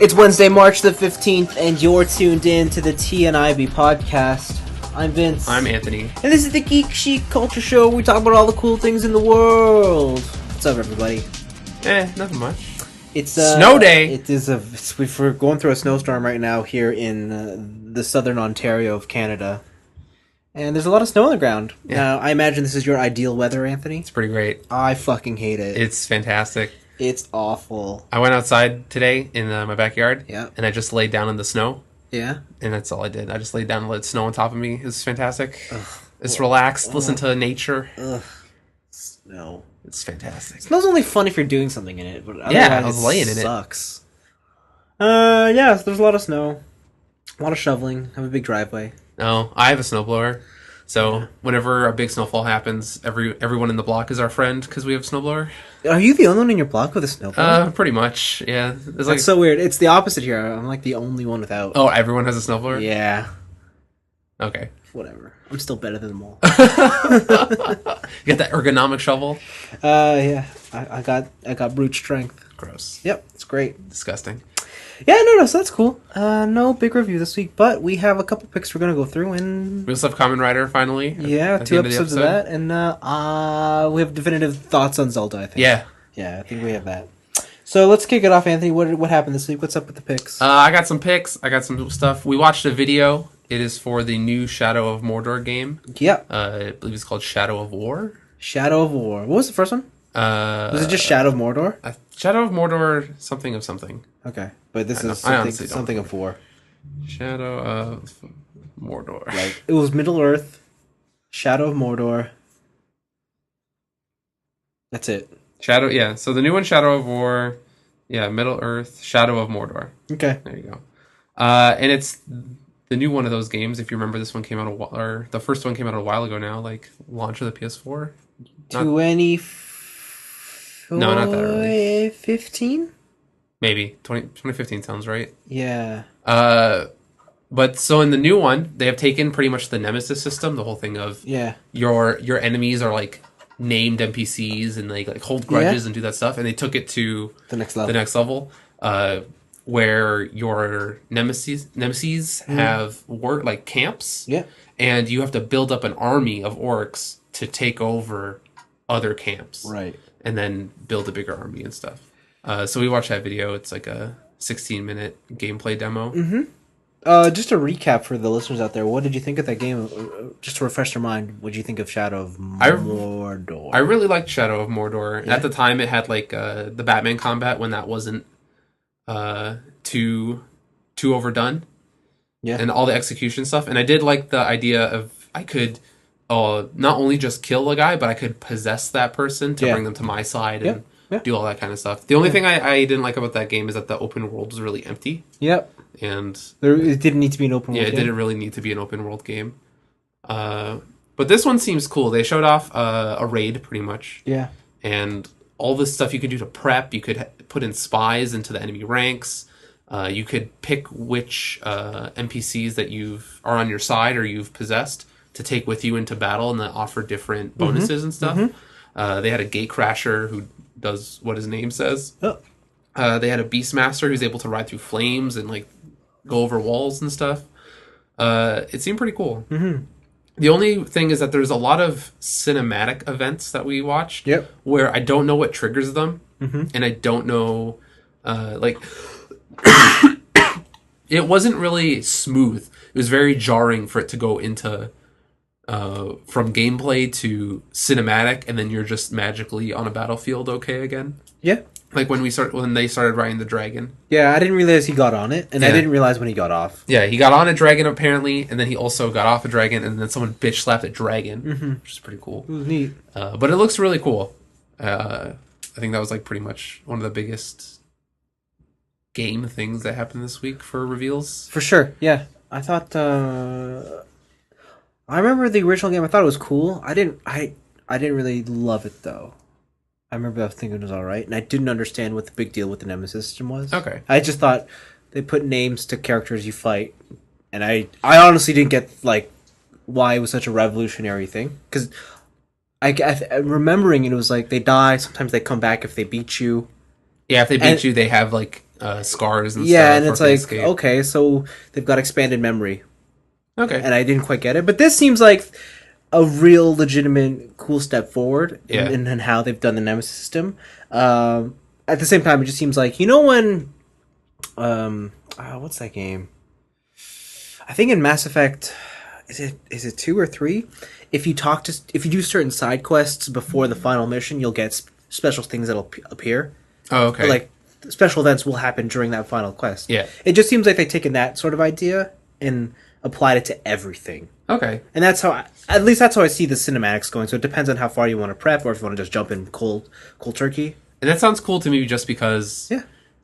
It's Wednesday, March the 15th, and you're tuned in to the tniab podcast. I'm Vince. I'm Anthony. And this is the Geek Chic Culture Show where we talk about all the cool things in the world. What's up, everybody? Nothing much. It's snow day! We're going through a snowstorm right now here in the southern Ontario of Canada. And there's a lot of snow on the ground. Yeah. Now, I imagine this is your ideal weather, Anthony? It's pretty great. I fucking hate it. It's fantastic. It's awful. I went outside today in my backyard, Yeah. and I just laid down in the snow, Yeah? and that's all I did. I just laid down and let snow on top of me. It was fantastic. Ugh. It's relaxed, listen to nature. Ugh. Snow. It's fantastic. Snow's only fun if you're doing something in it, but Yeah, I was laying in it. Sucks. Yeah, there's a lot of snow. A lot of shoveling. I have a big driveway. No, I have a snowblower. So whenever a big snowfall happens, everyone in the block is our friend because we have a snowblower. Are you the only one in your block with a snowblower? Pretty much, yeah. It's That's so weird. It's the opposite here. I'm like the only one without. Oh, everyone has a snowblower? Yeah. Okay. Whatever. I'm still better than them all. You got that ergonomic shovel? Yeah. I got brute strength. Gross. Yep, it's great. Disgusting. Yeah, no, so that's cool. No big review this week, but we have a couple picks we're gonna go through, and We also have Kamen Rider finally. yeah, at the 2 end of the episodes of episode. that, and we have definitive thoughts on Zelda. I think. Yeah. Yeah, I think we have that. So let's kick it off, Anthony. What happened this week? What's up with the picks? I got some picks. I got some stuff. We watched a video. It is for the new Shadow of Mordor game. Yep. I believe it's called Shadow of War. Shadow of War. What was the first one? Was it just Shadow of Mordor? Shadow of Mordor, something of something. Okay, but this is I honestly something don't of war. Shadow of Mordor. Like it was Middle Earth, Shadow of Mordor. That's it. Shadow, yeah. So the new one, Shadow of War. Yeah, Middle Earth, Shadow of Mordor. Okay. There you go. And it's the new one of those games. If you remember, this one came out or the first one came out a while ago now, like launch of the PS4. No, not that early. 15? Maybe 2015 sounds right. Yeah. But so in the new one, they have taken pretty much the Nemesis system, the whole thing of your enemies are like named NPCs and they like hold grudges and do that stuff, and they took it to the next level. Where your nemesis have like camps. Yeah. And you have to build up an army of orcs to take over other camps. Right. And then build a bigger army and stuff. So we watched that video. It's like a 16-minute gameplay demo. Mm-hmm. Just a recap for the listeners out there. What did you think of that game? Just to refresh your mind, what did you think of Shadow of Mordor? I really liked Shadow of Mordor. Yeah. At the time, it had like the Batman combat when that wasn't too overdone. Yeah. And all the execution stuff. And I did like the idea of I could not only just kill a guy, but I could possess that person to bring them to my side and do all that kind of stuff. The only thing I didn't like about that game is that the open world was really empty. Yep. And it didn't need to be an open world game. Yeah, it didn't really need to be an open world game. But this one seems cool. They showed off a raid, pretty much. Yeah. And all this stuff you could do to prep. You could put in spies into the enemy ranks. You could pick which NPCs that are on your side or you've possessed to take with you into battle and that offer different bonuses and stuff. Mm-hmm. They had a gatecrasher who does what his name says. Oh. They had a beastmaster who's able to ride through flames and like go over walls and stuff. It seemed pretty cool. Mm-hmm. The only thing is that there's a lot of cinematic events that we watched where I don't know what triggers them. Mm-hmm. And I don't know, it wasn't really smooth. It was very jarring for it to go into from gameplay to cinematic, and then you're just magically on a battlefield okay again. Yeah. Like when they started riding the dragon. Yeah, I didn't realize he got on it, and I didn't realize when he got off. Yeah, he got on a dragon apparently, and then he also got off a dragon, and then someone bitch slapped a dragon, which is pretty cool. It was neat. But it looks really cool. I think that was like pretty much one of the biggest game things that happened this week for reveals. For sure, yeah. I thought I remember the original game. I thought it was cool. I didn't really love it though. I remember I was thinking it was all right, and I didn't understand what the big deal with the Nemesis system was. Okay. I just thought they put names to characters you fight, and I honestly didn't get like why it was such a revolutionary thing. Because remembering it was like they die. Sometimes they come back if they beat you. Yeah, if they beat you, they have like scars and yeah, stuff. And it's like, okay, so they've got expanded memory. Okay. And I didn't quite get it. But this seems like a real legitimate cool step forward in how they've done the Nemesis system. At the same time, it just seems like, you know when... what's that game? I think in Mass Effect... Is it 2 or 3? If you do certain side quests before the final mission, you'll get special things that'll appear. Oh, okay. But, like, special events will happen during that final quest. Yeah. It just seems like they've taken that sort of idea and applied it to everything. Okay. And that's how at least that's how I see the cinematics going. So it depends on how far you want to prep, or if you want to just jump in cold turkey. And that sounds cool to me, just because, yeah,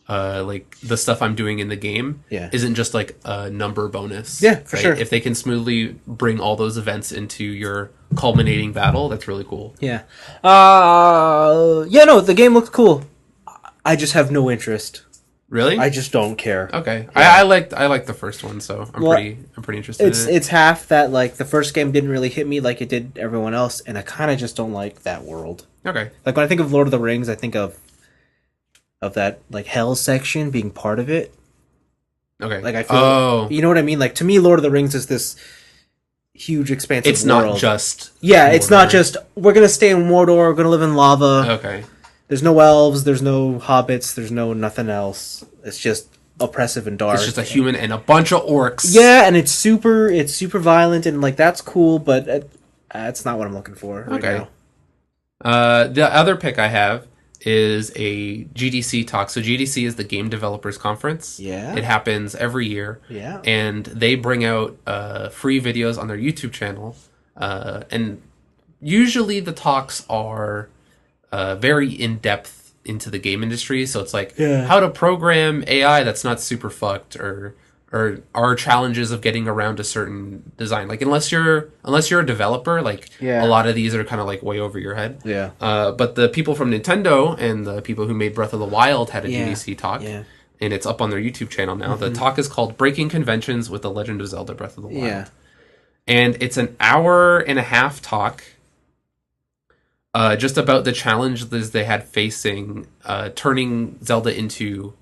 like the stuff I'm doing in the game, isn't just like a number bonus. Yeah, for sure. If they can smoothly bring all those events into your culminating battle, that's really cool. Yeah. No, the game looks cool. I just have no interest. Really? I just don't care. Okay. Yeah. I liked the first one, so I'm pretty interested in it. It's half that, like, the first game didn't really hit me like it did everyone else, and I kind of just don't like that world. Okay. Like, when I think of Lord of the Rings, I think of that, like, hell section being part of it. Okay. Like, I feel you know what I mean? Like, to me, Lord of the Rings is this huge expansive world. It's not just Mordor. It's not just, we're gonna stay in Mordor, we're gonna live in lava. Okay. There's no elves, there's no hobbits, there's no nothing else. It's just oppressive and dark. It's just a human and a bunch of orcs. Yeah, and it's super violent, and, like, that's cool, but that's not what I'm looking for right now. The other pick I have is a GDC talk. So GDC is the Game Developers Conference. Yeah. It happens every year. Yeah. And they bring out free videos on their YouTube channel. And usually the talks are very in-depth into the game industry. So it's like how to program AI that's not super fucked, or are challenges of getting around a certain design. Like, unless you're a developer, like, a lot of these are kind of like way over your head. Yeah. But the people from Nintendo and the people who made Breath of the Wild had a GDC talk. Yeah. And it's up on their YouTube channel now. The talk is called Breaking Conventions with The Legend of Zelda Breath of the Wild. Yeah. And it's an hour-and-a-half talk just about the challenges they had facing turning Zelda into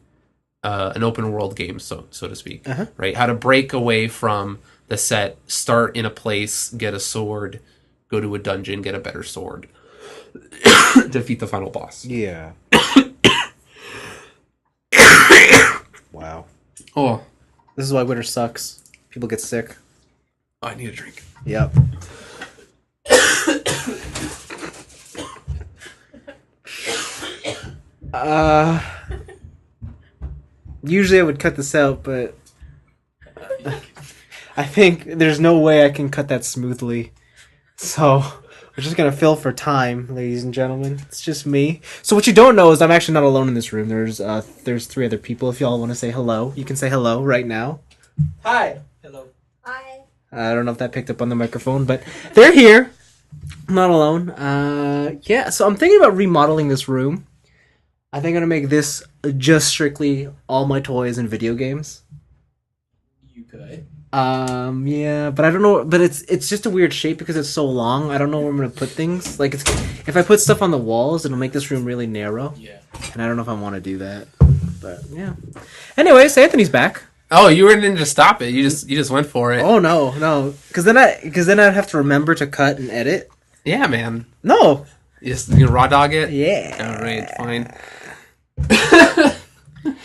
an open world game, so to speak. Right? How to break away from the set, start in a place, get a sword, go to a dungeon, get a better sword, defeat the final boss. Yeah. Wow. Oh. This is why winter sucks. People get sick. Oh, I need a drink. Yep. Usually I would cut this out, but I think there's no way I can cut that smoothly. So we're just gonna fill for time, ladies and gentlemen. It's just me. So what you don't know is I'm actually not alone in this room. There's 3 other people. If y'all want to say hello, you can say hello right now. Hi. Hello. Hi. I don't know if that picked up on the microphone, but they're here. I'm not alone. So I'm thinking about remodeling this room. I think I'm gonna make this just strictly all my toys and video games. You could. Yeah, but I don't know. But it's just a weird shape because it's so long. I don't know where I'm gonna put things. Like, if I put stuff on the walls, it'll make this room really narrow. Yeah. And I don't know if I want to do that. But yeah. Anyways, Anthony's back. Oh, you didn't just stop it. You just went for it. Oh no, because then I'd have to remember to cut and edit. Yeah, man. No. You raw dog it. Yeah. All right, fine.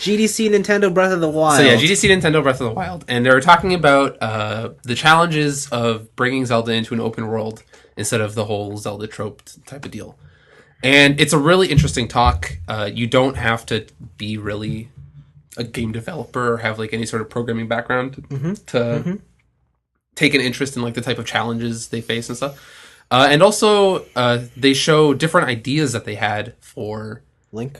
GDC Nintendo Breath of the Wild. So yeah, GDC Nintendo Breath of the Wild, and they were talking about the challenges of bringing Zelda into an open world instead of the whole Zelda trope type of deal. And it's a really interesting talk. You don't have to be really a game developer or have like any sort of programming background to take an interest in like the type of challenges they face and stuff. And also, they show different ideas that they had for Link,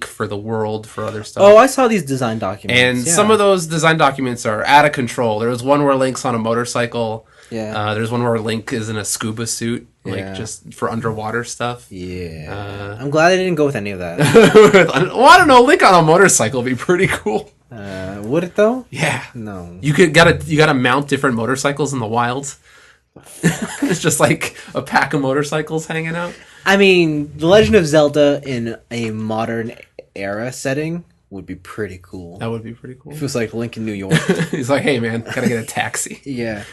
for the world, for other stuff. Oh, I saw these design documents. And some of those design documents are out of control. There was one where Link's on a motorcycle. Yeah. There's one where Link is in a scuba suit, like just for underwater stuff. Yeah. I'm glad they didn't go with any of that. Well, I don't know. Link on a motorcycle would be pretty cool. Would it though? Yeah. No. You gotta mount different motorcycles in the wild. It's just like a pack of motorcycles hanging out. I mean, The Legend of Zelda in a modern era setting would be pretty cool. That would be pretty cool. If it was like Link in New York. He's like, hey man, gotta get a taxi. Yeah.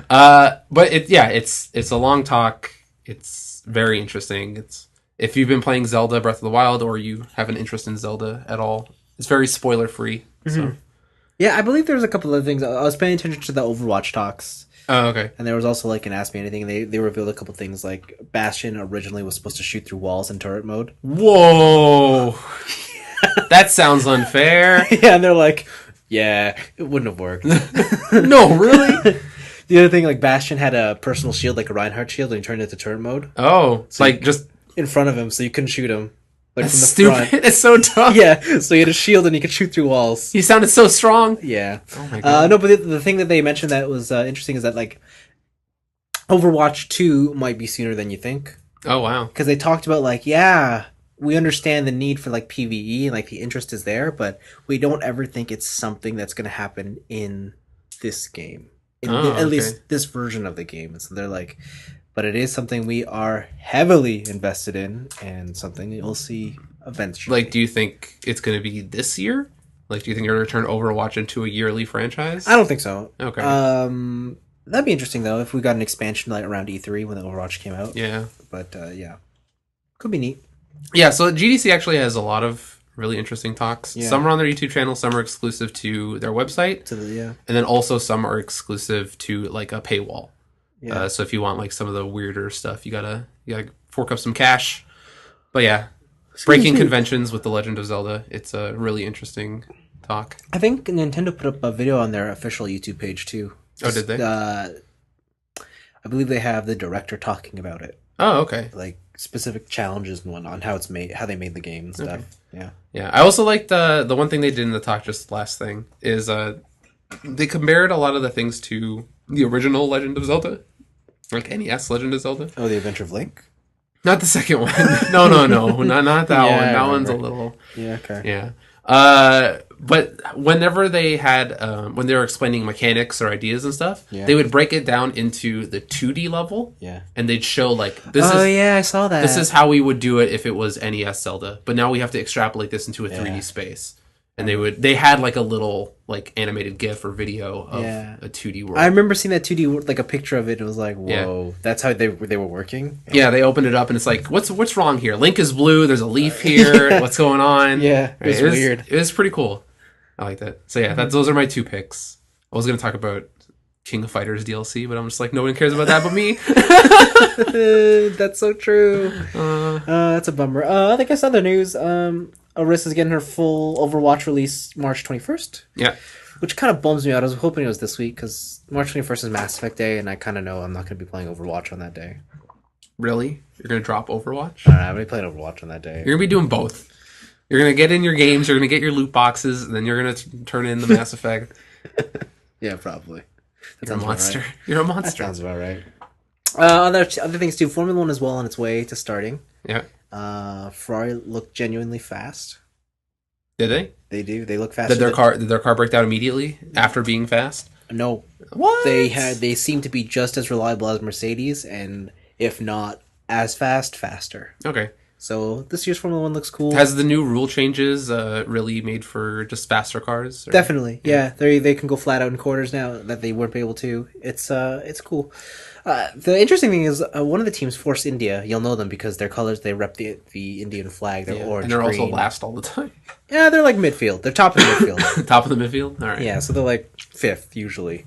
But it's a long talk. It's very interesting. It's if you've been playing Zelda Breath of the Wild or you have an interest in Zelda at all, it's very spoiler free. Mm-hmm. So yeah, I believe there was a couple of things. I was paying attention to the Overwatch talks. Oh, okay. And there was also like an Ask Me Anything. They revealed a couple things like Bastion originally was supposed to shoot through walls in turret mode. Whoa. That sounds unfair. Yeah, and they're like, yeah, it wouldn't have worked. No, really? The other thing, like Bastion had a personal shield, like a Reinhardt shield, and he turned it to turret mode. Oh, so like just in front of him, so you couldn't shoot him. Like that's from the stupid. Front. It's so dumb. Yeah, so he had a shield and he could shoot through walls. He sounded so strong. Yeah. Oh my god. No, but the thing that they mentioned that was interesting is that like Overwatch 2 might be sooner than you think. Oh wow. Because they talked about like, yeah, we understand the need for like PvE and like the interest is there, but we don't ever think it's something that's going to happen in this game. At least this version of the game. And so they're like, but it is something we are heavily invested in and something you'll see eventually. Like, do you think it's going to be this year? Like, do you think you're going to turn Overwatch into a yearly franchise? I don't think so. Okay. That'd be interesting, though, if we got an expansion like around E3 when the Overwatch came out. Yeah. But, yeah. Could be neat. Yeah, so GDC actually has a lot of really interesting talks. Yeah. Some are on their YouTube channel, some are exclusive to their website. And then also some are exclusive to, like, a paywall. Yeah. So if you want like some of the weirder stuff, you gotta fork up some cash. But yeah, breaking conventions with The Legend of Zelda. It's a really interesting talk. I think Nintendo put up a video on their official YouTube page too. Oh, did they? I believe they have the director talking about it. Oh, okay. Like specific challenges and whatnot, on how it's made, how they made the game and stuff. Okay. Yeah. Yeah. I also like the one thing they did in the talk. Just last thing is they compared a lot of the things to the original Legend of Zelda. Like NES Legend of Zelda. Oh, The Adventure of Link? Not the second one. No. Not that one. That one's a little... Yeah, okay. Yeah. But whenever they had... when they were explaining mechanics or ideas and stuff, they would break it down into the 2D level. Yeah. And they'd show like... I saw that. This is how we would do it if it was NES Zelda. But now we have to extrapolate this into a 3D space. And they had like a little like animated GIF or video of a 2D world. I remember seeing that 2D, like a picture of it. It was like, whoa, that's how they were working. Yeah, they opened it up and it's like, what's wrong here? Link is blue. There's a leaf here. What's going on? Yeah, it was weird. It was pretty cool. I like that. So yeah, those are my two picks. I was gonna talk about King of Fighters DLC, but I'm just like, no one cares about that but me. That's so true. That's a bummer. I guess other news. Arissa's getting her full Overwatch release March 21st. Yeah. Which kind of bums me out. I was hoping it was this week because March 21st is Mass Effect Day, and I kind of know I'm not going to be playing Overwatch on that day. Really? You're going to drop Overwatch? I don't know. I'm going to be playing Overwatch on that day. You're going to be doing both. You're going to get in your games, you're going to get your loot boxes, and then you're going to turn in the Mass Effect. Yeah, probably. You're a monster. Right. You're a monster. That sounds about right. Other things too. Formula 1 is well on its way to starting. Yeah. Ferrari looked genuinely fast. Did they? They do. They look fast. Did their car break down immediately after being fast? No. What? They seem to be just as reliable as Mercedes, and if not as faster. Okay. So this year's Formula 1 looks cool. Has the new rule changes really made for just faster cars? Or? Definitely. Yeah. They can go flat out in corners now that they weren't able to. It's cool. The interesting thing is one of the teams, Force India, you'll know them because their colors, they rep the Indian flag. They're orange, and they're green. also last all the time. Yeah, they're like midfield. They're top of the midfield. Top of the midfield? All right. Yeah, so they're like fifth usually.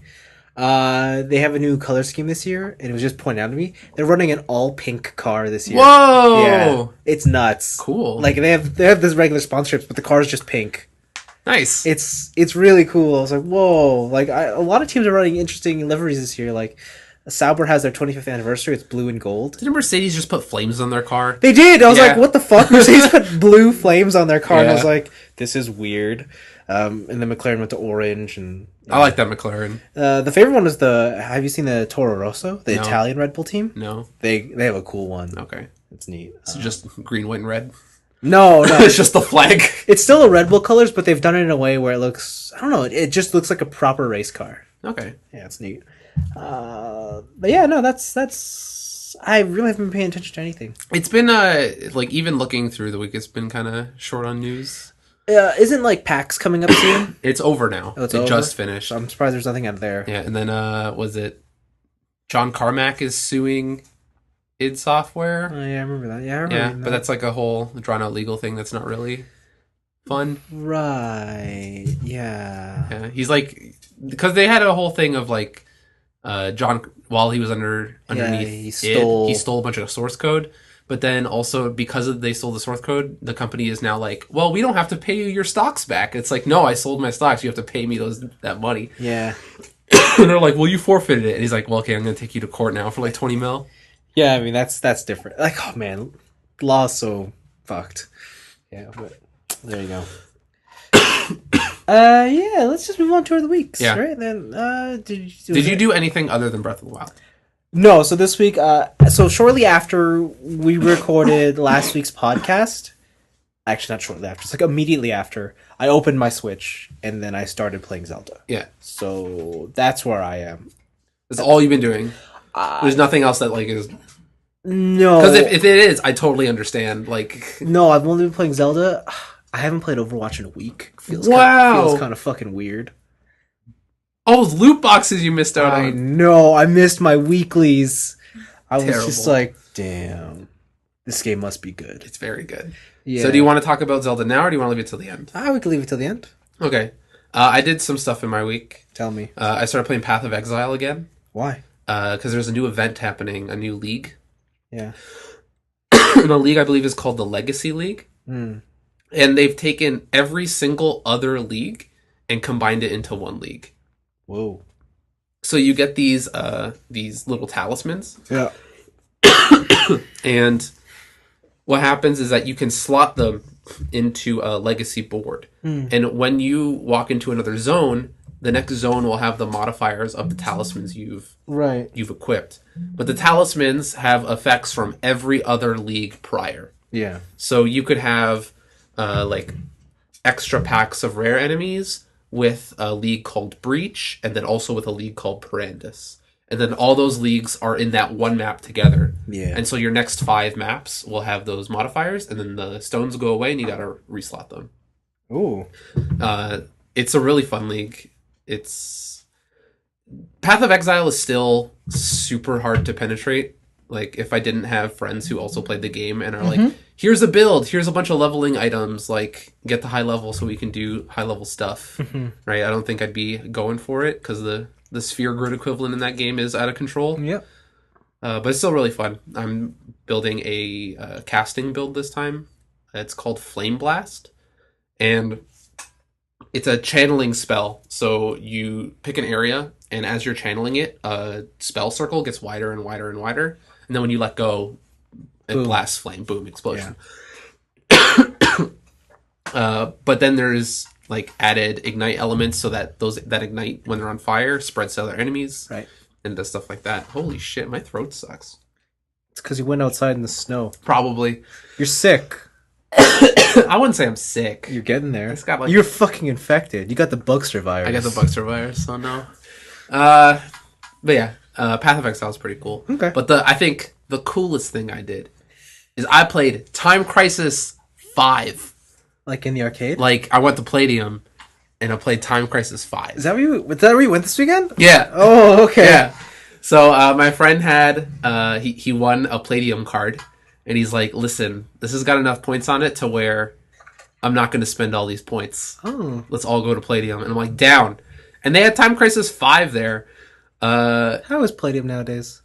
They have a new color scheme this year, and it was just pointed out to me. They're running an all pink car this year. Whoa! Yeah, it's nuts. Cool. Like they have this regular sponsorships, but the car is just pink. Nice. It's really cool. I was like, whoa! Like a lot of teams are running interesting liveries this year. Like Sauber has their 25th anniversary. It's blue and gold. Didn't Mercedes just put flames on their car? They did. I was like, what the fuck? Mercedes put blue flames on their car, and I was like, this is weird. And then McLaren went to orange, and I like that McLaren. The favorite one is have you seen the Toro Rosso, the Italian Red Bull team? No. They have a cool one. Okay. It's neat. It's just green, white, and red. No. It's just the flag. It's still a Red Bull colors, but they've done it in a way where it looks, I don't know, it just looks like a proper race car. Okay. Yeah, it's neat. But yeah, no, that's I really haven't been paying attention to anything. It's been like even looking through the week, it's been kind of short on news. Isn't like PAX coming up soon? It's over now. Oh, it just finished. I'm surprised there's nothing out there. Yeah, and then was it John Carmack is suing id Software? Oh yeah, I remember that. Yeah, I remember that. But that's like a whole drawn out legal thing that's not really fun. Right. Yeah. He's like, because they had a whole thing of like John, while he was underneath he stole a bunch of source code. But then also because they stole the source code, the company is now like, well, we don't have to pay you your stocks back. It's like, no, I sold my stocks. You have to pay me that money. Yeah. And they're like, well, you forfeited it. And he's like, well, okay, I'm going to take you to court now for like 20 mil. Yeah, I mean, that's different. Like, oh man, law's so fucked. Yeah, but there you go. Yeah, let's just move on to our weeks. Yeah. Right? Then, did you do anything other than Breath of the Wild? No, so this week, so shortly after we recorded last week's podcast, actually not shortly after, it's like immediately after, I opened my Switch and then I started playing Zelda. Yeah. So that's where I am. That's all you've been doing? There's nothing else that like is... No. Because if it is, I totally understand. Like, no, I've only been playing Zelda. I haven't played Overwatch in a week. Feels kind of fucking weird. All those loot boxes you missed out on. I know. I missed my weeklies. I was just like, damn. This game must be good. It's very good. Yeah. So do you want to talk about Zelda now, or do you want to leave it till the end? We can leave it till the end. Okay. I did some stuff in my week. Tell me. I started playing Path of Exile again. Why? Because there's a new event happening, a new league. Yeah. And the league, I believe, is called the Legacy League. Mm. And they've taken every single other league and combined it into one league. Whoa. So you get these little talismans. Yeah. And what happens is that you can slot them into a legacy board. Mm. And when you walk into another zone, the next zone will have the modifiers of the talismans you've equipped. But the talismans have effects from every other league prior. Yeah. So you could have like extra packs of rare enemies with a league called Breach, and then also with a league called Perandus. And then all those leagues are in that one map together. Yeah. And so your next 5 maps will have those modifiers, and then the stones go away, and you gotta reslot them. Ooh. It's a really fun league. It's... Path of Exile is still super hard to penetrate. Like, if I didn't have friends who also played the game and are like, here's a build, here's a bunch of leveling items, like, get the high level so we can do high level stuff, right? I don't think I'd be going for it, because the sphere grid equivalent in that game is out of control. Yep. But it's still really fun. I'm building a casting build this time. It's called Flame Blast. And it's a channeling spell. So you pick an area, and as you're channeling it, a spell circle gets wider and wider and wider. And then when you let go, it blasts flame. Boom, explosion. Yeah. But then there's like added ignite elements so that that ignite when they're on fire spreads to other enemies. Right. And does stuff like that. Holy shit, my throat sucks. It's because you went outside in the snow. Probably. You're sick. I wouldn't say I'm sick. You're getting there. You're fucking infected. You got the Bugster virus. I got the Bugster virus, so no. But yeah, Path of Exile is pretty cool. Okay. But I think the coolest thing I did is I played Time Crisis 5. Like in the arcade? Like, I went to Palladium and I played Time Crisis 5. Is that where you went this weekend? Yeah. Oh, okay. Yeah. So my friend had he won a Palladium card, and he's like, "Listen, this has got enough points on it to where I'm not going to spend all these points. Oh. Let's all go to Palladium." And I'm like, "Down." And they had Time Crisis 5 there. How is Palladium nowadays?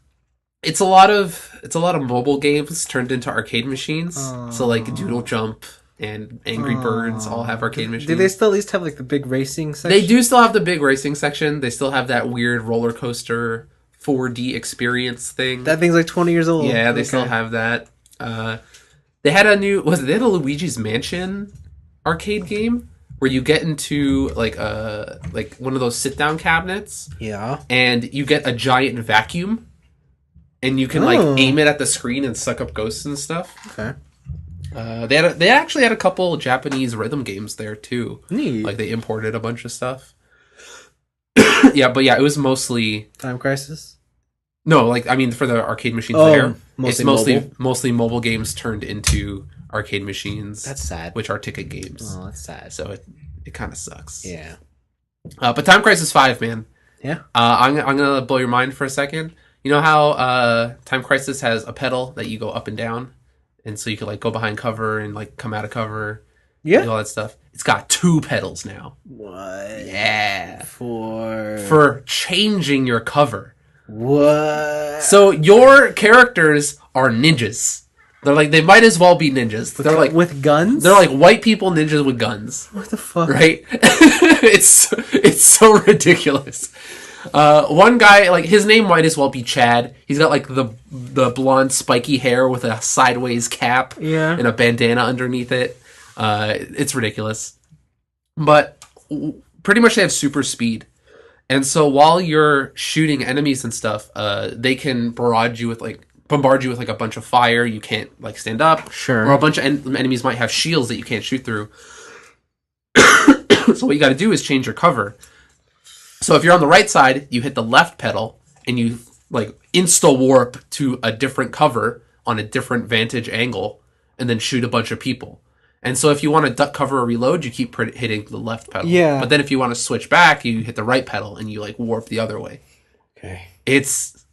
It's a lot of mobile games turned into arcade machines. So like Doodle Jump and Angry Birds all have arcade machines. Do they still at least have like the big racing section? They do still have the big racing section. They still have that weird roller coaster 4D experience thing. That thing's like 20 years old. Yeah, they still have that. They had a Luigi's Mansion arcade game where you get into like one of those sit down cabinets. Yeah. And you get a giant vacuum, and you can like aim it at the screen and suck up ghosts and stuff. Okay. They actually had a couple Japanese rhythm games there too. Neat. Like they imported a bunch of stuff. Yeah, it was mostly Time Crisis. No, like I mean for the arcade machines there, it's mostly mobile games turned into arcade machines. That's sad. Which are ticket games. Oh, that's sad. So it kind of sucks. Yeah. But Time Crisis 5, man. Yeah. I'm gonna blow your mind for a second. You know how Time Crisis has a pedal that you go up and down, and so you can like go behind cover and like come out of cover. Yeah. Do all that stuff. It's got 2 pedals now. What? Yeah. For changing your cover. What? So your characters are ninjas. They're like, they might as well be ninjas. They're like with guns. They're like white people ninjas with guns. What the fuck? Right? it's so ridiculous. One guy, like, his name might as well be Chad. He's got like the blonde spiky hair with a sideways cap. Yeah. And a bandana underneath it. It's ridiculous. But pretty much they have super speed. And so while you're shooting enemies and stuff, they can bombard you with like a bunch of fire. You can't like stand up. Sure. Or a bunch of enemies might have shields that you can't shoot through. So what you got to do is change your cover. So if you're on the right side, you hit the left pedal and you like insta warp to a different cover on a different vantage angle and then shoot a bunch of people. And so if you want to duck, cover, or reload, you keep hitting the left pedal. Yeah. But then if you want to switch back, you hit the right pedal and you like warp the other way. Okay. It's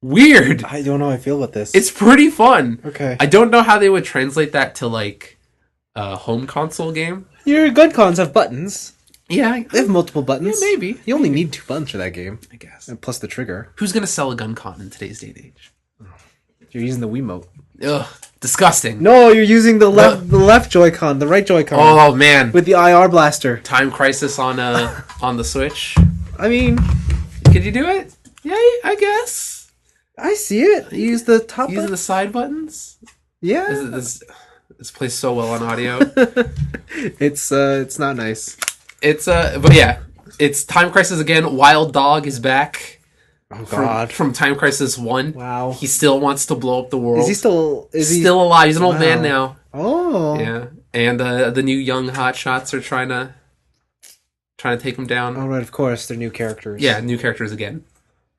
weird. I don't know how I feel about this. It's pretty fun. Okay. I don't know how they would translate that to like a home console game. Your gun cons have buttons. Yeah. They have multiple buttons. Yeah, maybe. You only need 2 buttons for that game. I guess. And plus the trigger. Who's going to sell a gun con in today's day and age? You're using the Wiimote. Ugh. Disgusting. No, you're using the left Joy-Con, the right Joy-Con. Oh, man. With the IR blaster. Time Crisis on the Switch. I mean... Could you do it? Yeah, I guess. I see it. You use the top Using the side buttons? Yeah. This plays so well on audio. It's not nice. But yeah. It's Time Crisis again. Wild Dog is back. Oh God! From Time Crisis 1. Wow. He still wants to blow up the world. Is he still? Still alive? He's an old man now. Oh. Yeah. And the new young hotshots are trying to take him down. Oh right, of course, they're new characters. Yeah, new characters again,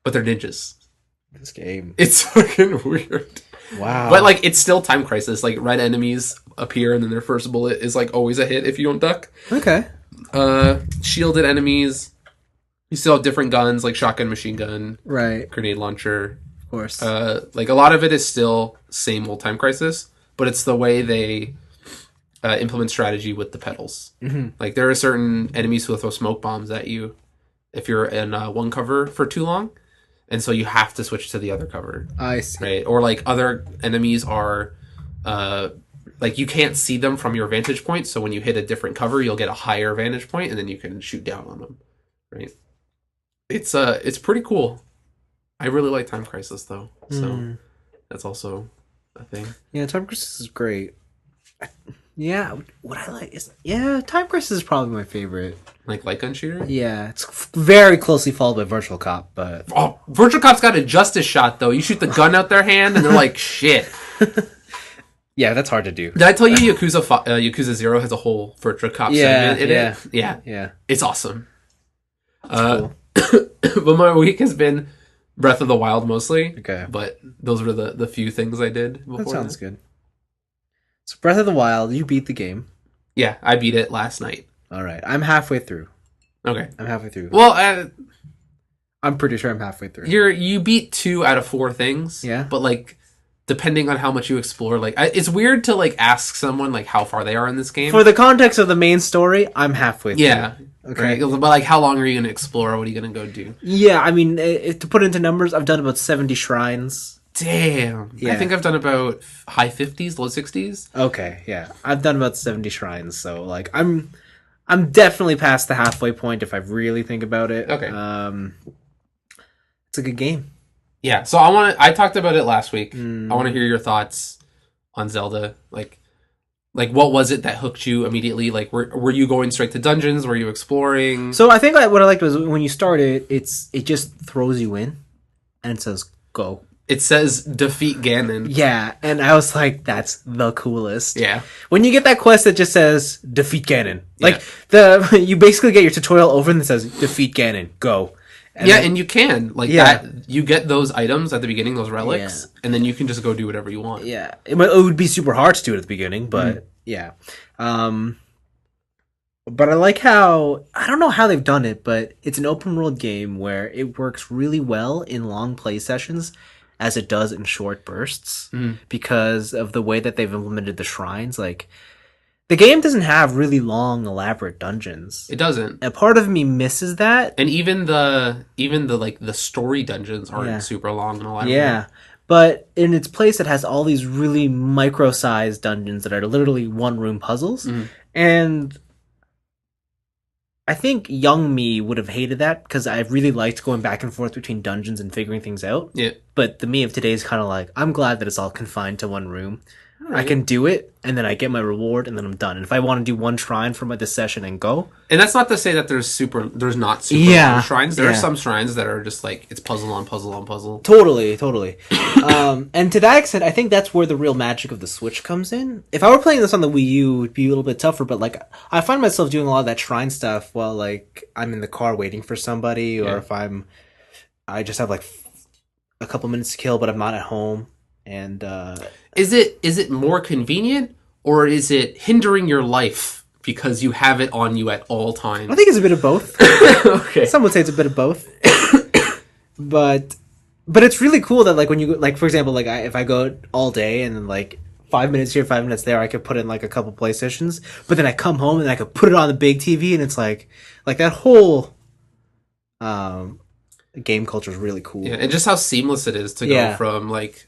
but they're ninjas. This game. It's fucking weird. Wow. But like, it's still Time Crisis. Like, red enemies appear, and then their first bullet is like always a hit if you don't duck. Okay. Shielded enemies. You still have different guns, like shotgun, machine gun, right, grenade launcher. Of course. Like, a lot of it is still same old Time Crisis, but it's the way they implement strategy with the pedals. Mm-hmm. Like, there are certain enemies who will throw smoke bombs at you if you're in one cover for too long, and so you have to switch to the other cover. I see. Right? Or like, other enemies are like, you can't see them from your vantage point, so when you hit a different cover, you'll get a higher vantage point, and then you can shoot down on them. Right? It's pretty cool. I really like Time Crisis though, so that's also a thing. Yeah, Time Crisis is great. Yeah, what I like is Time Crisis is probably my favorite. Like light gun shooter. Yeah, it's very closely followed by Virtual Cop, but Virtual Cop's got a justice shot though. You shoot the gun out their hand, and they're like, shit. Yeah, that's hard to do. Did I tell you Yakuza 0 has a whole Virtual Cop segment in it? Yeah. It's awesome. Cool. But my week has been Breath of the Wild mostly. Okay. But those were the few things I did before. That sounds good. So Breath of the Wild, you beat the game. Yeah, I beat it last night. All right. I'm halfway through. Okay. I'm halfway through. Well, I'm pretty sure I'm halfway through. You beat 2 out of 4 things. Yeah. But like, depending on how much you explore, like, it's weird to like ask someone like how far they are in this game. For the context of the main story, I'm halfway through. Yeah. Okay. Right? But like, how long are you going to explore? What are you going to go do? Yeah, I mean, to put into numbers, I've done about 70 shrines. Damn. Yeah. I think I've done about high 50s, low 60s. Okay, yeah. I've done about 70 shrines, so like I'm definitely past the halfway point if I really think about it. Okay. It's a good game. Yeah, so I talked about it last week. I want to hear your thoughts on Zelda. Like what was it that hooked you immediately? Like, were you going straight to dungeons? Were you exploring? So I think what I liked was when you start it just throws you in and it says go. It says defeat Ganon. Yeah, and I was like, that's the coolest. Yeah. When you get that quest that just says defeat Ganon. Like you basically get your tutorial over and it says defeat Ganon, go. And you can that. You get those items at the beginning, those relics, and then you can just go do whatever you want. Yeah, it would be super hard to do it at the beginning, but yeah. But I like how, I don't know how they've done it, but it's an open world game where it works really well in long play sessions as it does in short bursts because of the way that they've implemented the shrines. Like, the game doesn't have really long, elaborate dungeons. It doesn't. A part of me misses that. And even the like the story dungeons aren't super long and elaborate. Yeah. But in its place, it has all these really micro-sized dungeons that are literally one-room puzzles. And I think young me would have hated that because I really liked going back and forth between dungeons and figuring things out. Yeah. But the me of today is kind of like, I'm glad that it's all confined to one room. Right. I can do it, and then I get my reward, and then I'm done. And if I want to do one shrine for this session and go... And that's not to say that there's not super long shrines. There are some shrines that are just like, it's puzzle on puzzle on puzzle. Totally. And to that extent, I think that's where the real magic of the Switch comes in. If I were playing this on the Wii U, it would be a little bit tougher, but like, I find myself doing a lot of that shrine stuff while like I'm in the car waiting for somebody, or if I just have like a couple minutes to kill, but I'm not at home. And is it more convenient, or is it hindering your life because you have it on you at all times? I think it's a bit of both. Okay. Some would say it's a bit of both. but it's really cool that like when you like, for example, like if I go all day and then like 5 minutes here, 5 minutes there, I could put in like a couple play sessions, but then I come home and I could put it on the big TV, and it's like that whole game culture is really cool. Yeah, and just how seamless it is to go from like,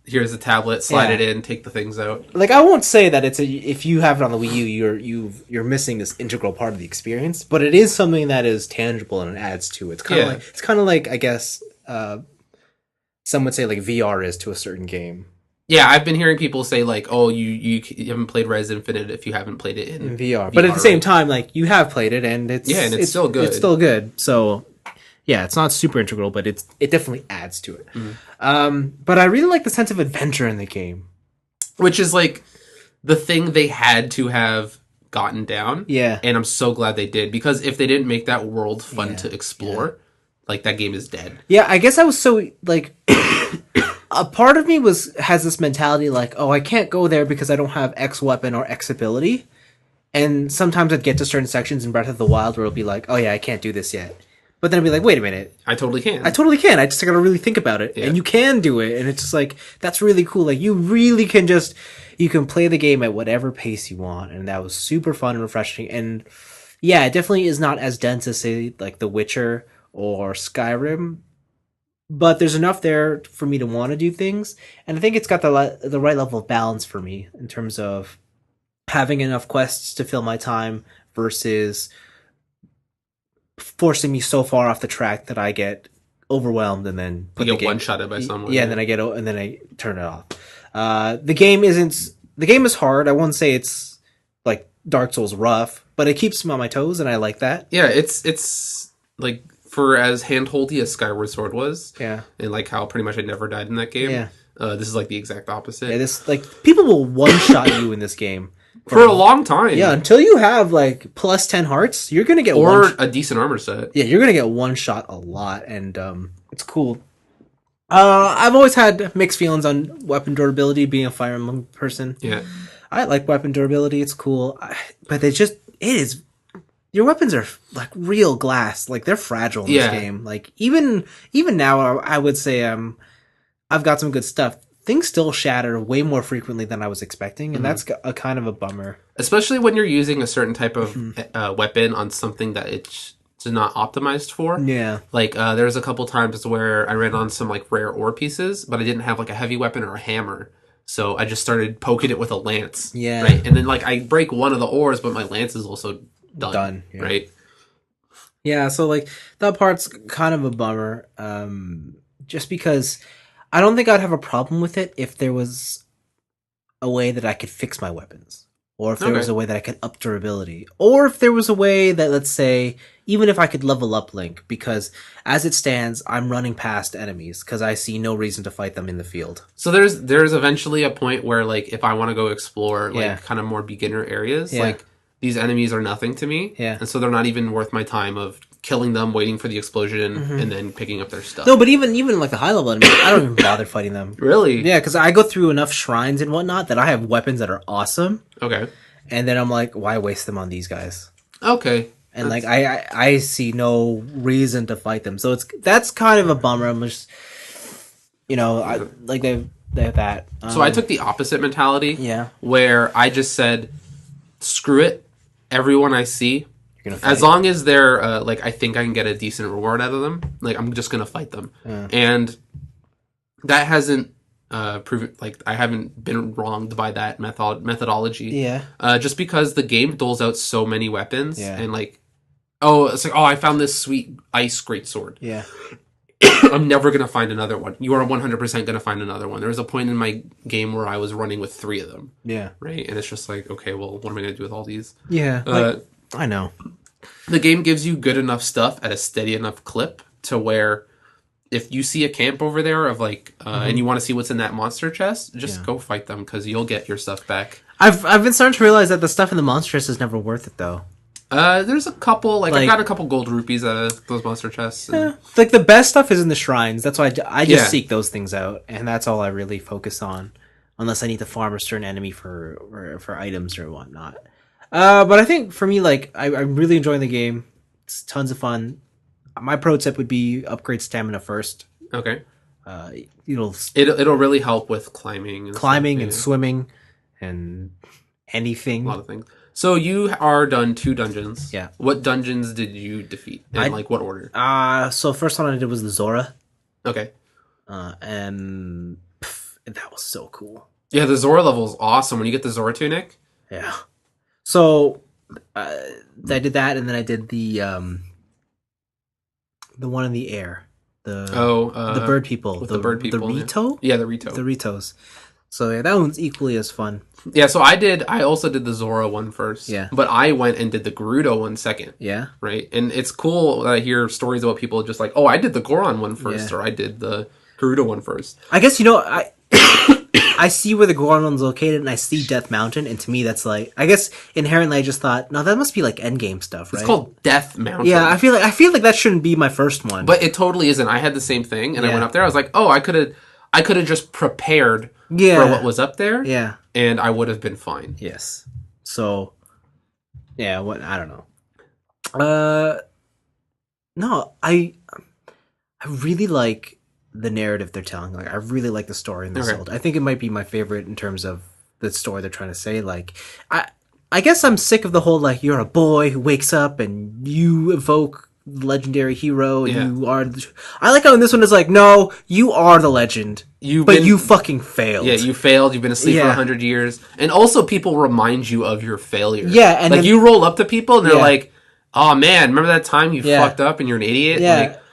here's a tablet, slide it in, take the things out. Like, I won't say that if you have it on the Wii U, you're missing this integral part of the experience, but it is something that is tangible and it adds to it. It's kind of like I guess some would say like VR is to a certain game. Yeah, I've been hearing people say like, oh, you haven't played Res Infinite if you haven't played it in VR. But at the same time, like, you have played it, and it's still good. It's still good. So yeah, it's not super integral, but it definitely adds to it. But I really like the sense of adventure in the game, which is like the thing they had to have gotten down. Yeah, and I'm so glad they did, because if they didn't make that world fun to explore, like, that game is dead. Yeah, I guess I was so like. A part of me has this mentality like, oh, I can't go there because I don't have X weapon or X ability. And sometimes I'd get to certain sections in Breath of the Wild where it'll be like, oh yeah, I can't do this yet. But then I'd be like, wait a minute. I totally can. I just gotta really think about it. Yeah. And you can do it. And it's just like, that's really cool. Like, you really can you can play the game at whatever pace you want. And that was super fun and refreshing. And yeah, it definitely is not as dense as, say, like The Witcher or Skyrim. But there's enough there for me to want to do things. And I think it's got the right level of balance for me in terms of having enough quests to fill my time versus forcing me so far off the track that I get overwhelmed and then you get one-shotted by someone. Yeah, and then I turn it off. The game is hard. I won't say it's like Dark Souls rough, but it keeps me on my toes, and I like that. Yeah, it's like, for as handholdy as Skyward Sword was, and like how pretty much I never died in that game, this is like the exact opposite. Yeah, this, like, people will one-shot you in this game for a long time. Yeah, until you have like plus 10 hearts, you're gonna get a decent armor set. Yeah, you're gonna get one shot a lot, and it's cool. I've always had mixed feelings on weapon durability, being a Fire Emblem person. Yeah, I like weapon durability; it's cool, but it is. Your weapons are like real glass, like they're fragile in this game. Like even now, I would say I've got some good stuff. Things still shatter way more frequently than I was expecting, and that's a kind of a bummer. Especially when you're using a certain type of weapon on something that it's not optimized for. Yeah, like there's a couple times where I ran on some like rare ore pieces, but I didn't have like a heavy weapon or a hammer. So I just started poking it with a lance. Yeah, right, and then like I break one of the ores, but my lance is also done, right? Yeah, so like that part's kind of a bummer, just because I don't think I'd have a problem with it if there was a way that I could fix my weapons, or if there was a way that I could up durability, or if there was a way that, let's say, even if I could level up Link, because as it stands, I'm running past enemies because I see no reason to fight them in the field. So there's eventually a point where, like, if I want to go explore like kind of more beginner areas, like, these enemies are nothing to me, and so they're not even worth my time of killing them, waiting for the explosion, and then picking up their stuff. No, but even like the high level enemies, I don't even bother fighting them. Really? Yeah, because I go through enough shrines and whatnot that I have weapons that are awesome. Okay. And then I'm like, why waste them on these guys? Okay. And like I see no reason to fight them, so that's kind of a bummer. I'm just, they have that. So I took the opposite mentality. Yeah. Where I just said, screw it, everyone I see, as long as they're I think I can get a decent reward out of them, like I'm just gonna fight them, and that hasn't proven, like I haven't been wronged by that methodology. Yeah. Just because the game doles out so many weapons, and like. It's like, I found this sweet ice greatsword. Yeah. I'm never going to find another one. You are 100% going to find another one. There was a point in my game where I was running with 3 of them. Yeah. Right? And it's just like, okay, well, what am I going to do with all these? Yeah. I know. The game gives you good enough stuff at a steady enough clip to where if you see a camp over there of like, and you want to see what's in that monster chest, just go fight them because you'll get your stuff back. I've been starting to realize that the stuff in the monster chest is never worth it, though. There's a couple, I got a couple gold rupees out of those monster chests. And... Like, the best stuff is in the shrines. That's why I just seek those things out, and that's all I really focus on. Unless I need to farm a certain enemy for items or whatnot. But I think, for me, I'm really enjoying the game. It's tons of fun. My pro tip would be upgrade stamina first. Okay. It'll really help with climbing. And swimming, and anything. A lot of things. So you are done 2 dungeons. Yeah. What dungeons did you defeat? And what order? So first one I did was the Zora. Okay. And that was so cool. Yeah, the Zora level is awesome when you get the Zora tunic. Yeah. So I did that, and then I did the one in the air. The bird people. The bird people. The Rito? Yeah, the Rito. The Ritos. So yeah, that one's equally as fun. Yeah, so I also did the Zora one first. Yeah. But I went and did the Gerudo one second. Yeah. Right? And it's cool that I hear stories about people just like, I did the Goron one first, or I did the Gerudo one first. I guess, I see where the Goron one's located, and I see Death Mountain, and to me that's like, I guess inherently I just thought, no, that must be like endgame stuff, right? It's called Death Mountain. Yeah, I feel like that shouldn't be my first one. But it totally isn't. I had the same thing, and I went up there, I was like, I could have just prepared for what was up there. Yeah. And I would have been fine. Yes. So, yeah, I don't know. No, I really like the narrative they're telling. Like, I really like the story in this world. I think it might be my favorite in terms of the story they're trying to say. Like, I guess I'm sick of the whole, like, you're a boy who wakes up and you evoke legendary hero and you are I like how in this one it's like, no, you are the legend, you fucking failed. Yeah, you failed. You've been asleep for 100 years, and also people remind you of your failure. Yeah, and like then, you roll up to people and they're like, oh man, remember that time you fucked up and you're an idiot?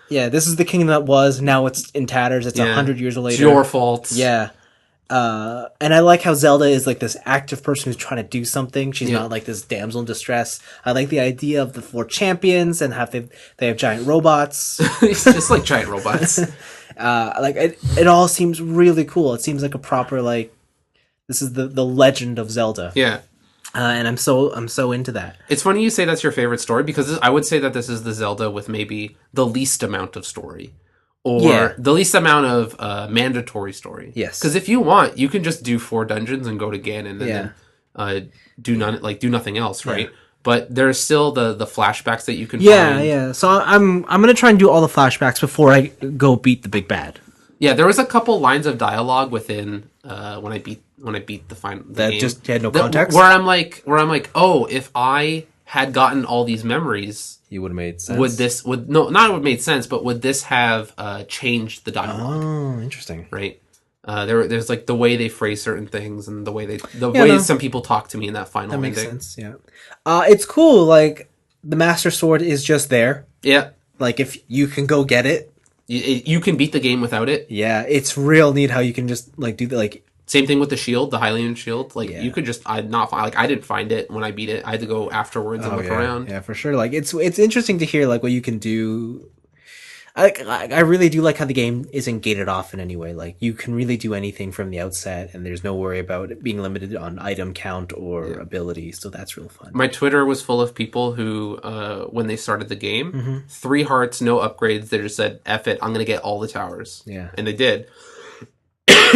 This is the kingdom that was, now it's in tatters, it's 100 years later, it's your fault. And I like how Zelda is like this active person who's trying to do something. She's not like this damsel in distress. I like the idea of the 4 champions and they have giant robots. It's just like giant robots. It all seems really cool. It seems like a proper, like, this is the legend of Zelda. Yeah. And I'm so into that. It's funny you say that's your favorite story, because I would say that this is the Zelda with maybe the least amount of story. Or the least amount of mandatory story. Yes. Because if you want, you can just do 4 dungeons and go to Ganon and then do nothing else, right? Yeah. But there's still the flashbacks that you can find. Yeah. So I'm gonna try and do all the flashbacks before I go beat the big bad. Yeah, there was a couple lines of dialogue within when I beat the final that game, just had no context. Where I'm like, oh, if I had gotten all these memories, you would have made sense. Not would have made sense, but would this have changed the dialogue? Oh, interesting. Right. There's like the way they phrase certain things and the way some people talk to me in that final ending. That makes sense. Yeah. It's cool. Like, the Master Sword is just there. Yeah. Like, if you can go get it, you can beat the game without it. Yeah, it's real neat how you can just like do the like. Same thing with the shield, the Hylian shield. Like, you could just, I didn't find it when I beat it. I had to go afterwards and look around. Yeah, for sure. Like, it's interesting to hear, like, what you can do. I really do like how the game isn't gated off in any way. Like, you can really do anything from the outset, and there's no worry about it being limited on item count or ability. So that's real fun. My Twitter was full of people who, when they started the game, 3 hearts, no upgrades. They just said, "F it, I'm gonna get all the towers." Yeah, and they did.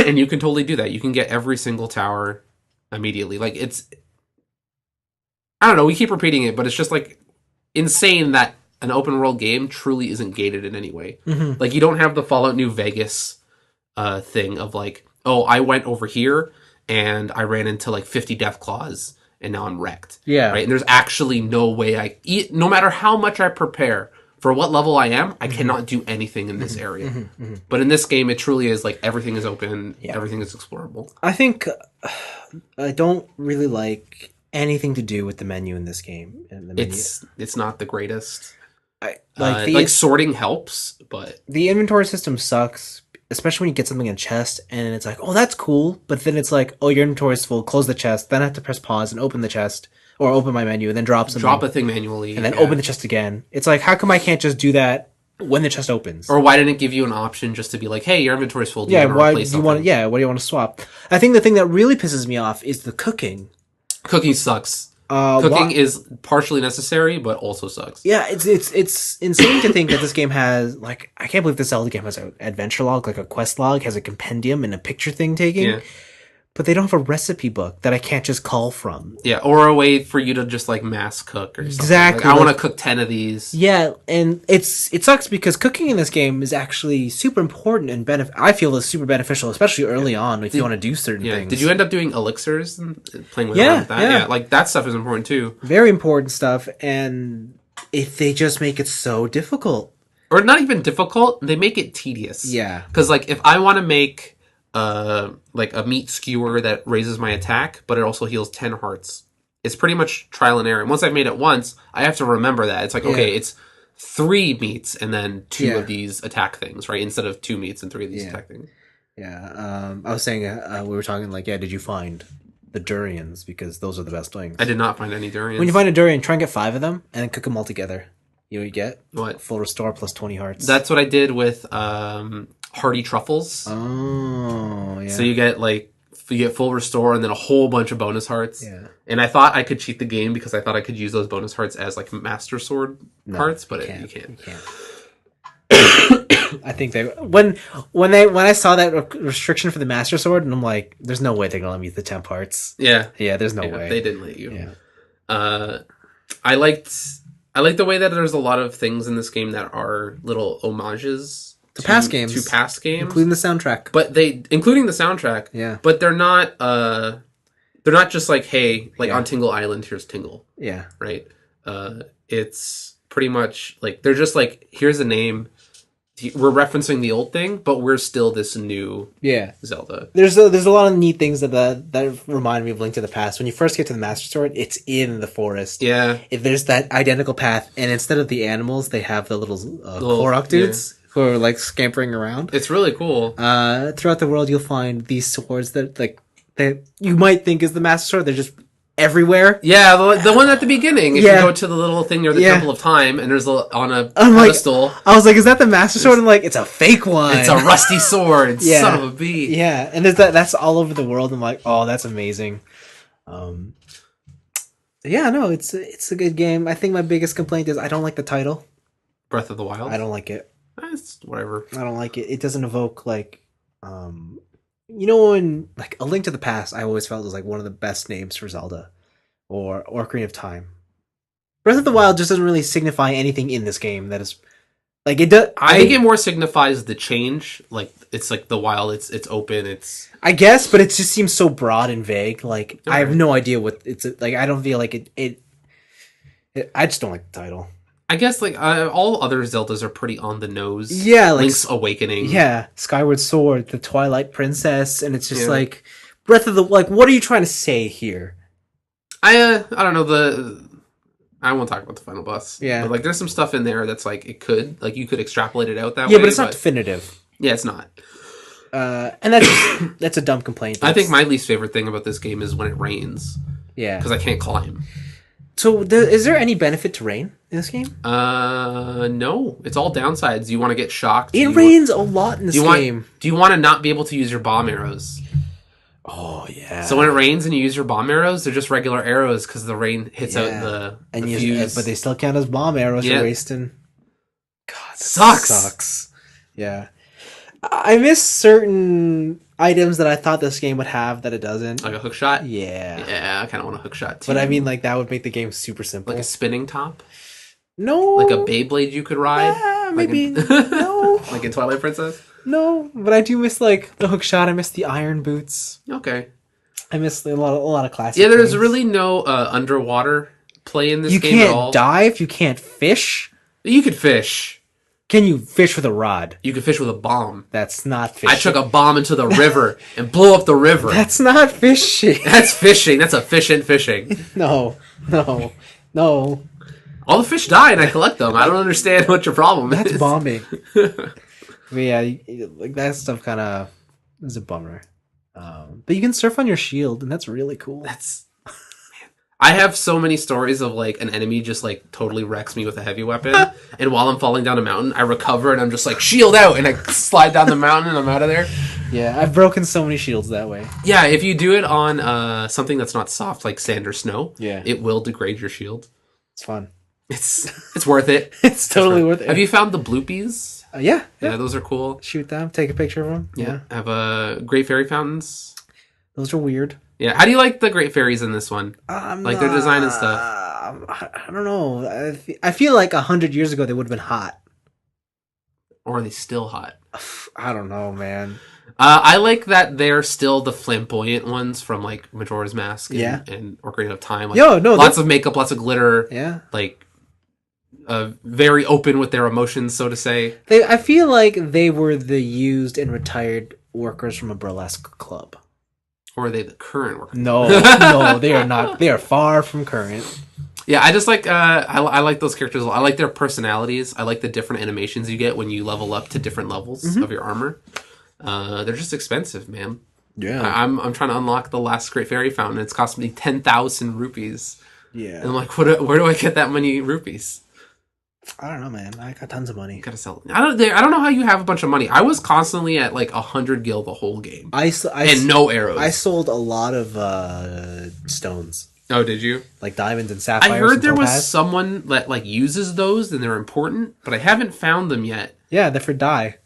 And you can totally do that. You can get every single tower immediately. Like, it's, I don't know. We keep repeating it, but it's just like insane that an open world game truly isn't gated in any way. Like, you don't have the Fallout New Vegas thing of like, oh, I went over here and I ran into like 50 Deathclaws and now I'm wrecked. Yeah. Right. And there's actually no way no matter how much I prepare for what level I am, I cannot do anything in this area. But in this game, it truly is like everything is open, everything is explorable. I think I don't really like anything to do with the menu in this game. And the menu. It's not the greatest. Like sorting helps, but the inventory system sucks, especially when you get something in a chest and it's like, oh, that's cool, but then it's like, oh, your inventory is full, close the chest, then I have to press pause and open the chest or open my menu and then drop a thing manually and then open the chest again. It's like, how come I can't just do that when the chest opens? Or why didn't it give you an option just to be like, hey, your inventory's full, why do you want? Yeah, what do you want to swap? I think the thing that really pisses me off is the cooking. Cooking sucks. Cooking is partially necessary, but also sucks. Yeah, it's insane to think that this game has, like, I can't believe this Zelda game has an adventure log, like a quest log, has a compendium and a picture thing taking. Yeah. But they don't have a recipe book that I can't just call from. Yeah, or a way for you to just like mass cook or something. Exactly. Like, I want to cook 10 of these. Yeah, and it sucks because cooking in this game is actually super important and I feel is super beneficial, especially early on if you want to do certain things. Did you end up doing elixirs and playing with around with that? Yeah, like that stuff is important too. Very important stuff, and if they just make it so difficult. Or not even difficult, they make it tedious. Yeah. Because like if I want to make like a meat skewer that raises my attack, but it also heals 10 hearts. It's pretty much trial and error. And once I've made it once, I have to remember that. It's like, okay, it's 3 meats and then 2 of these attack things, right? Instead of 2 meats and 3 of these attack things. Yeah. I was saying, we were talking like, did you find the durians? Because those are the best things. I did not find any durians. When you find a durian, try and get 5 of them and then cook them all together. You know what you get? What? Full restore plus 20 hearts. That's what I did with Hearty Truffles. Oh, yeah. So you get full restore and then a whole bunch of bonus hearts. Yeah. And I thought I could cheat the game because I thought I could use those bonus hearts as like Master Sword hearts, but you can't. You can't. I think when I saw that restriction for the Master Sword, and I'm like, there's no way they're gonna let me use the temp hearts. Yeah. Yeah, there's no way. They didn't let you. Yeah. I like the way that there's a lot of things in this game that are little homages to past games, including the soundtrack. But including the soundtrack. Yeah. But they're not just like, hey, like on Tingle Island, here's Tingle. Yeah. Right. It's pretty much like they're just like, here's a name. We're referencing the old thing, but we're still this new Zelda. There's a lot of neat things that remind me of Link to the Past. When you first get to the Master Sword, it's in the forest. Yeah. There's that identical path, and instead of the animals, they have the little Korok dudes who are like scampering around. It's really cool. Throughout the world, you'll find these swords that you might think is the Master Sword. They're just everywhere. Yeah, the one at the beginning. If you go to the little thing near the Temple of Time, and there's on a pedestal. I was like, is that the Master Sword? And like, it's a fake one. It's a rusty sword. Son of a bee. Yeah, and there's that's all over the world. I'm like, oh, that's amazing. Yeah, no, it's a good game. I think my biggest complaint is I don't like the title. Breath of the Wild? I don't like it. It's whatever. I don't like it. It doesn't evoke like when like A Link to the Past, I always felt was like one of the best names for Zelda, or Ocarina of Time. Breath of the Wild just doesn't really signify anything in this game that is like it does. I think it more signifies the change. Like it's like the wild. It's open. It's I guess, but it just seems so broad and vague. Like I have no idea what it's like. I don't feel like it. I just don't like the title. I guess like all other Zeldas are pretty on the nose. Yeah, like Link's Awakening. Yeah, Skyward Sword, the Twilight Princess, and it's just like Breath of the what are you trying to say here? I don't know I won't talk about the final boss. Yeah, but like there's some stuff in there that's like you could extrapolate it out that way. Yeah, but it's not definitive. Yeah, it's not. And that's a dumb complaint. I think my least favorite thing about this game is when it rains. Yeah, because I can't climb. So is there any benefit to rain? in this game? No. It's all downsides. You want to get shocked. It rains a lot in this game. Do you want to not be able to use your bomb arrows? Oh, yeah. So when it rains and you use your bomb arrows, they're just regular arrows because the rain hits out the fuse. But they still count as bomb arrows. You're wasting. God, sucks. Yeah. I miss certain items that I thought this game would have that it doesn't. Like a hook shot? Yeah. Yeah, I kind of want a hook shot too. But I mean, like, that would make the game super simple. Like a spinning top? No. Like a Beyblade you could ride? Maybe. No. Like in Twilight Princess? No, but I do miss, like, the hook shot. I miss the iron boots. Okay. I miss a lot of classic there's things. really no underwater play in this game at all. You can't dive. You can't fish. You could fish. Can you fish with a rod? You could fish with a bomb. That's not fishing. I took a bomb into the river and blew up the river. That's not fishing. That's fishing. That's efficient fishing. No. All the fish die and I collect them. I don't understand what your problem is. That's bombing. But yeah, like that stuff kind of is a bummer. But you can surf on your shield, and that's really cool. I have so many stories of like an enemy just like totally wrecks me with a heavy weapon, and while I'm falling down a mountain, I recover and I'm just like shield out, and I slide down the mountain and I'm out of there. Yeah, I've broken so many shields that way. Yeah, if you do it on something that's not soft like sand or snow, it will degrade your shield. It's fun. It's worth it. It's totally worth it. Have you found the bloopies? Yeah, those are cool. Shoot them, take a picture of them. Yeah. Have Great Fairy Fountains. Those are weird. Yeah, how do you like the Great Fairies in this one? Like their design and stuff. I don't know. I feel like 100 years ago they would have been hot. Or are they still hot? I don't know, man. I like that they're still the flamboyant ones from like Majora's Mask and Ocarina of Time. Like, lots of makeup, lots of glitter. Yeah. Like very open with their emotions, so to say. I feel like they were the used and retired workers from a burlesque club. Or are they the current workers? No, they are not. They are far from current. Yeah, I just like I like those characters. I like their personalities. I like the different animations you get when you level up to different levels of your armor. They're just expensive, man. Yeah, I'm trying to unlock the last Great Fairy Fountain. It's cost me 10,000 rupees. Yeah, and I'm like, where do I get that many rupees? I don't know, man. I got tons of money. Gotta sell it. I don't know how you have a bunch of money. I was constantly at like 100 gil the whole game. And no arrows. I sold a lot of stones. Oh, did you? Like diamonds and sapphires. I heard there was someone that like uses those and they're important, but I haven't found them yet. Yeah, they're for dye.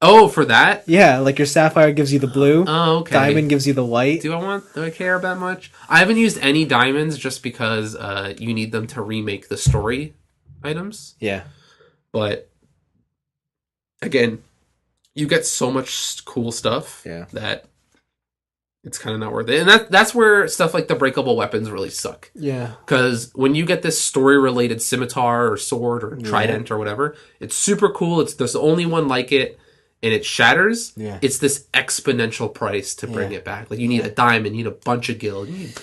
Oh, for that? Yeah, like your sapphire gives you the blue. Oh, okay. Diamond gives you the white. Do I care that much? I haven't used any diamonds just because you need them to remake the story items. Yeah. But again, you get so much cool stuff that it's kind of not worth it. And that's where stuff like the breakable weapons really suck. Yeah. Because when you get this story-related scimitar or sword or trident or whatever, it's super cool. There's the only one like it, and it shatters. Yeah. It's this exponential price to bring it back. Like, you need a diamond, you need a bunch of gil, you need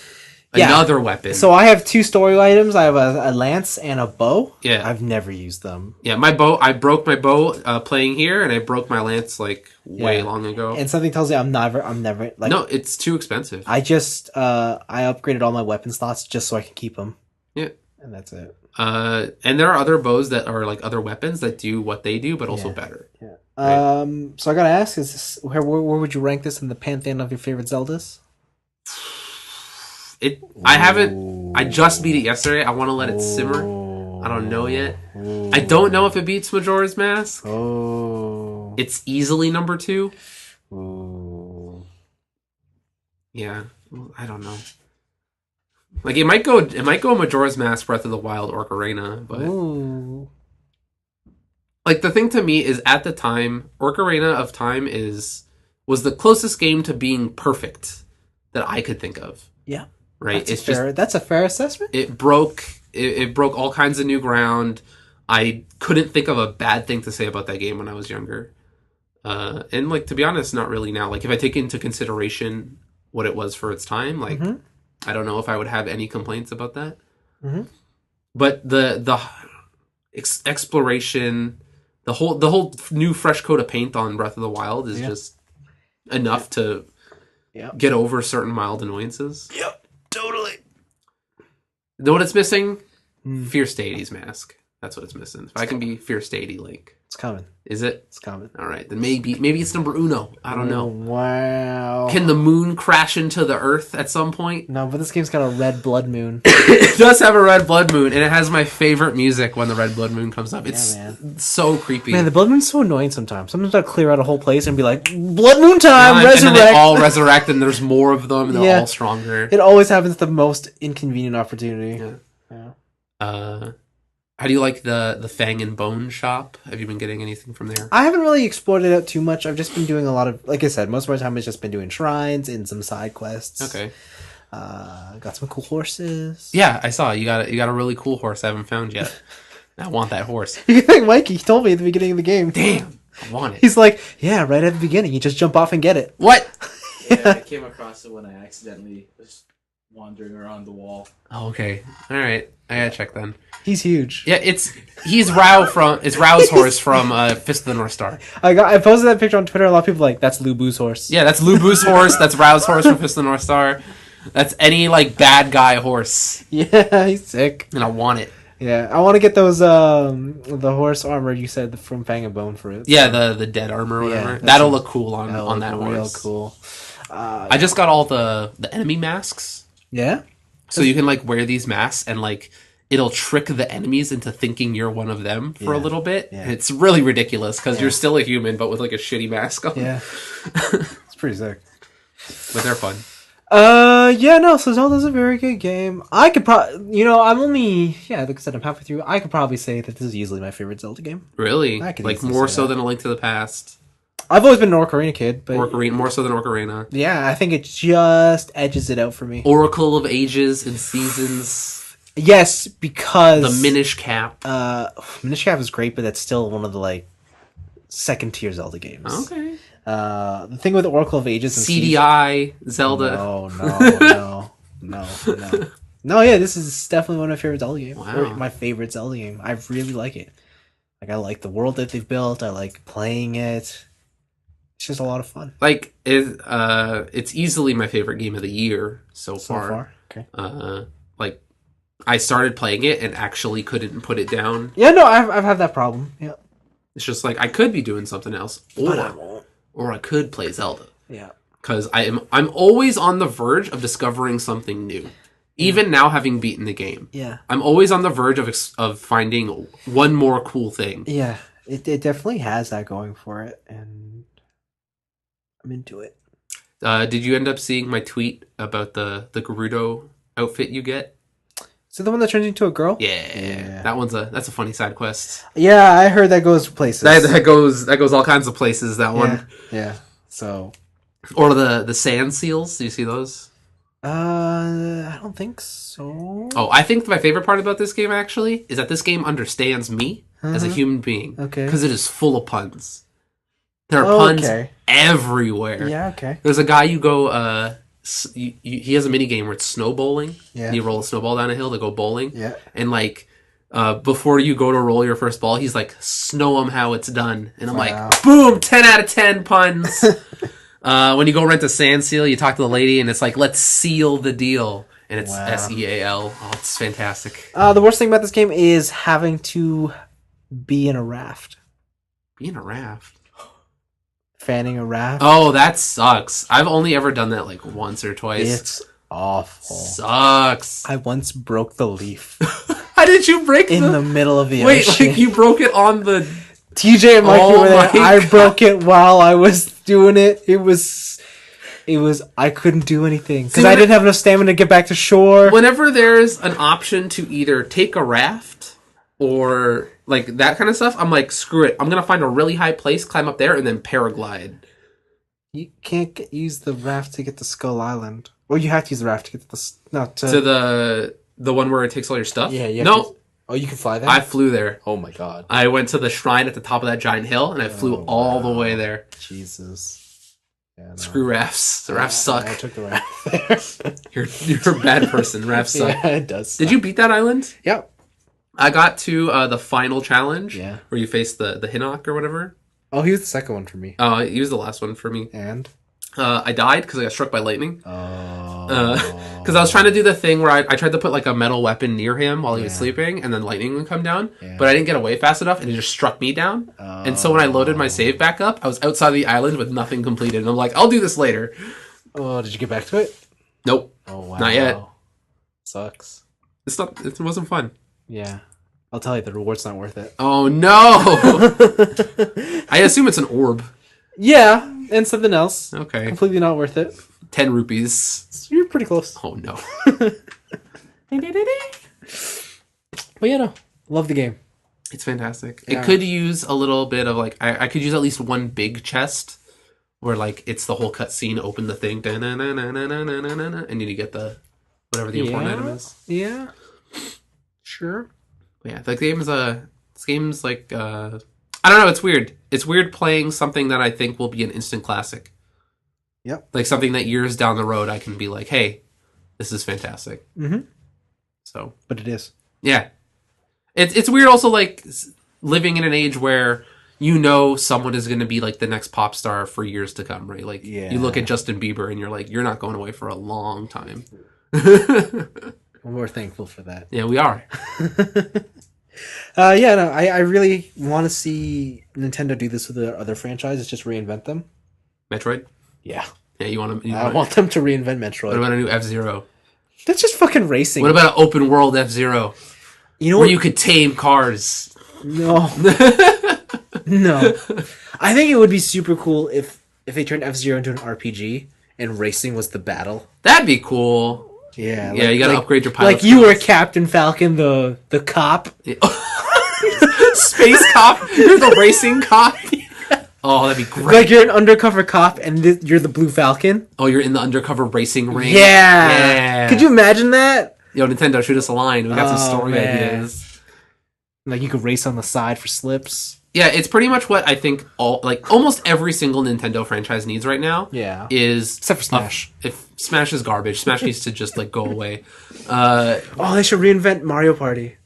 another weapon. So I have 2 story items. I have a lance and a bow. Yeah. I've never used them. Yeah, my bow, I broke my bow playing here, and I broke my lance like way long ago. And something tells me I'm never like, no, it's too expensive. I just I upgraded all my weapon slots just so I can keep them. Yeah. And that's it. And there are other bows that are like other weapons that do what they do, but also better. Yeah. Right? So I gotta ask, where would you rank this in the pantheon of your favorite Zeldas? I just beat it yesterday. I want to let it simmer. I don't know yet. I don't know if it beats Majora's Mask. It's easily number 2. Yeah, I don't know. Like it might go Majora's Mask, Breath of the Wild, or Ocarina, but like the thing to me is at the time, Ocarina of Time was the closest game to being perfect that I could think of. Yeah. Right. That's a fair assessment. It broke all kinds of new ground. I couldn't think of a bad thing to say about that game when I was younger. And like, to be honest, not really now. Like if I take into consideration what it was for its time, like I don't know if I would have any complaints about that. But the exploration, the whole new fresh coat of paint on Breath of the Wild is just enough to get over certain mild annoyances. Yep. Totally. You know what it's missing? Fierce Deity's mask. That's what it's missing. If I can be Fierce Deity Link. It's coming. Is it? It's coming. All right. Then maybe it's number uno. I don't know. Wow. Can the moon crash into the earth at some point? No, but this game's got a red blood moon. It does have a red blood moon, and it has my favorite music when the red blood moon comes up. It's so creepy. Man, the blood moon's so annoying sometimes. Sometimes I'll clear out a whole place and be like, blood moon time, resurrect! And then they all resurrect, and there's more of them, and they're all stronger. It always happens at the most inconvenient opportunity. Yeah. How do you like the Fang and Bone shop? Have you been getting anything from there? I haven't really explored it out too much. I've just been doing a lot of, like I said, most of my time has just been doing shrines and some side quests. Okay. Got some cool horses. Yeah, I saw you got a really cool horse I haven't found yet. I want that horse. Mikey, he told me at the beginning of the game. Damn, I want it. He's like, yeah, right at the beginning. You just jump off and get it. What? Yeah, I came across it when I accidentally was wandering around the wall. Oh, okay. All right. I gotta check then. He's huge. Yeah, he's Rao's horse from Fist of the North Star. I posted that picture on Twitter. A lot of people are like, that's Lubu's horse. Yeah, that's Lubu's horse. That's Rao's horse from Fist of the North Star. That's any like bad guy horse. Yeah, he's sick. And I want it. Yeah, I want to get those the horse armor you said from Fang and Bone for it. Yeah, the dead armor or whatever. Yeah, that'll look cool on that horse. Real cool. I just got all the enemy masks. Yeah. So you can like wear these masks and like it'll trick the enemies into thinking you're one of them for a little bit. Yeah. And it's really ridiculous because you're still a human but with like a shitty mask on. Yeah. It's pretty sick. But they're fun. So Zelda's a very good game. I could probably, I'm only, like I said, I'm halfway through. I could probably say that this is easily my favorite Zelda game. Really? Like more so than A Link to the Past? I've always been an Ocarina kid, but more so than Ocarina. Yeah, I think it just edges it out for me. Oracle of Ages and Seasons. Yes, because the Minish Cap. Minish Cap is great, but that's still one of the like second tier Zelda games. Okay. The thing with Oracle of Ages and CDI Zelda. No, yeah, this is definitely one of my favorite Zelda games. Wow. Or my favorite Zelda game. I really like it. Like, I like the world that they've built. I like playing it. It's just a lot of fun. Like, it's easily my favorite game of the year so far. Okay. Like, I started playing it and actually couldn't put it down. Yeah, no, I've had that problem. Yeah. It's just like, I could be doing something else. Or I could play Zelda. Yeah. Because I'm always on the verge of discovering something new. Even now, having beaten the game. Yeah. I'm always on the verge of finding one more cool thing. Yeah. It definitely has that going for it. And I'm into it. Did you end up seeing my tweet about the Gerudo outfit you get? Is it the one that turns into a girl? Yeah. That's a funny side quest. Yeah, I heard that goes places. That goes all kinds of places, that one. Yeah. So. Or the sand seals. Do you see those? I don't think so. Oh, I think my favorite part about this game actually is that this game understands me as a human being. Okay. Because it is full of puns. There are puns everywhere. Yeah, okay. There's a guy you go he has a mini game where it's snow bowling. Yeah. And you roll a snowball down a hill to go bowling. Yeah. And like before you go to roll your first ball, he's like, "Snow 'em how it's done." And I'm like, boom, 10 out of 10 puns. When you go rent a sand seal, you talk to the lady and it's like, "Let's seal the deal." And it's SEAL. Oh, it's fantastic. The worst thing about this game is having to be in a raft. Be in a raft? Fanning a raft? Oh, that sucks. I've only ever done that like once or twice. It's awful. Sucks. I once broke the leaf. How did you break in the middle of the ocean? Wait, like you broke it on the... TJ and Mikey were there. I broke it while I was doing it. It was I couldn't do anything because I didn't have enough stamina to get back to shore. Whenever there's an option to either take a raft or like that kind of stuff, I'm like, screw it. I'm going to find a really high place, climb up there, and then paraglide. You can't use the raft to get to Skull Island. Or you have to use the raft to get to the one where it takes all your stuff? Yeah. No. Oh, you can fly there? I flew there. Oh my god. I went to the shrine at the top of that giant hill, and I flew all the way there. Jesus. Yeah, no. Screw rafts. The rafts suck. I took the raft there. You're a bad person. Rafts suck. Yeah, it does suck. Did you beat that island? Yep. I got to the final challenge. Yeah. Where you face the Hinnock or whatever. Oh, he was the second one for me. Oh, he was the last one for me. And? I died because I got struck by lightning. Oh. Because I was trying to do the thing where I tried to put like a metal weapon near him while he was sleeping, and then lightning would come down. Yeah. But I didn't get away fast enough, and it just struck me down. And so when I loaded my save back up, I was outside the island with nothing completed, and I'm like, I'll do this later. Oh, did you get back to it? Nope. Oh wow. Not yet. Sucks. It wasn't fun. Yeah. I'll tell you, the reward's not worth it. Oh no! I assume it's an orb. Yeah, and something else. Okay. Completely not worth it. 10 rupees. You're pretty close. Oh no. But yeah, no. Love the game. It's fantastic. Yeah. It could use a little bit of like I could use at least one big chest where like it's the whole cutscene, open the thing, and you get the whatever the important item is. Yeah. Sure. But yeah, this game's like I don't know, it's weird. It's weird playing something that I think will be an instant classic. Yep. Like something that years down the road I can be like, hey, this is fantastic. Mm-hmm. So. But it is. Yeah. It's weird also like living in an age where you know someone is going to be like the next pop star for years to come, right? Like you look at Justin Bieber and you're like, you're not going away for a long time. We're thankful for that. Yeah, we are. I really want to see Nintendo do this with their other franchises, just reinvent them. Metroid? Yeah. Yeah, I want them to reinvent Metroid. What about a new F-Zero? That's just fucking racing. What about an open world F-Zero? You know where you could tame cars? No. No. I think it would be super cool if they turned F-Zero into an RPG and racing was the battle. That'd be cool. Yeah. Yeah, you gotta upgrade your pilot Like you were Captain Falcon, the cop. Yeah. Space cop? You're the racing cop? Oh, that'd be great. Like you're an undercover cop and you're the Blue Falcon. Oh, you're in the undercover racing ring? Yeah. Could you imagine that? Yo, Nintendo, shoot us a line. We got some story ideas. Like you could race on the side for slips. Yeah, it's pretty much what I think almost every single Nintendo franchise needs right now. Yeah. Is except for Smash. If Smash is garbage, Smash needs to just like go away. They should reinvent Mario Party.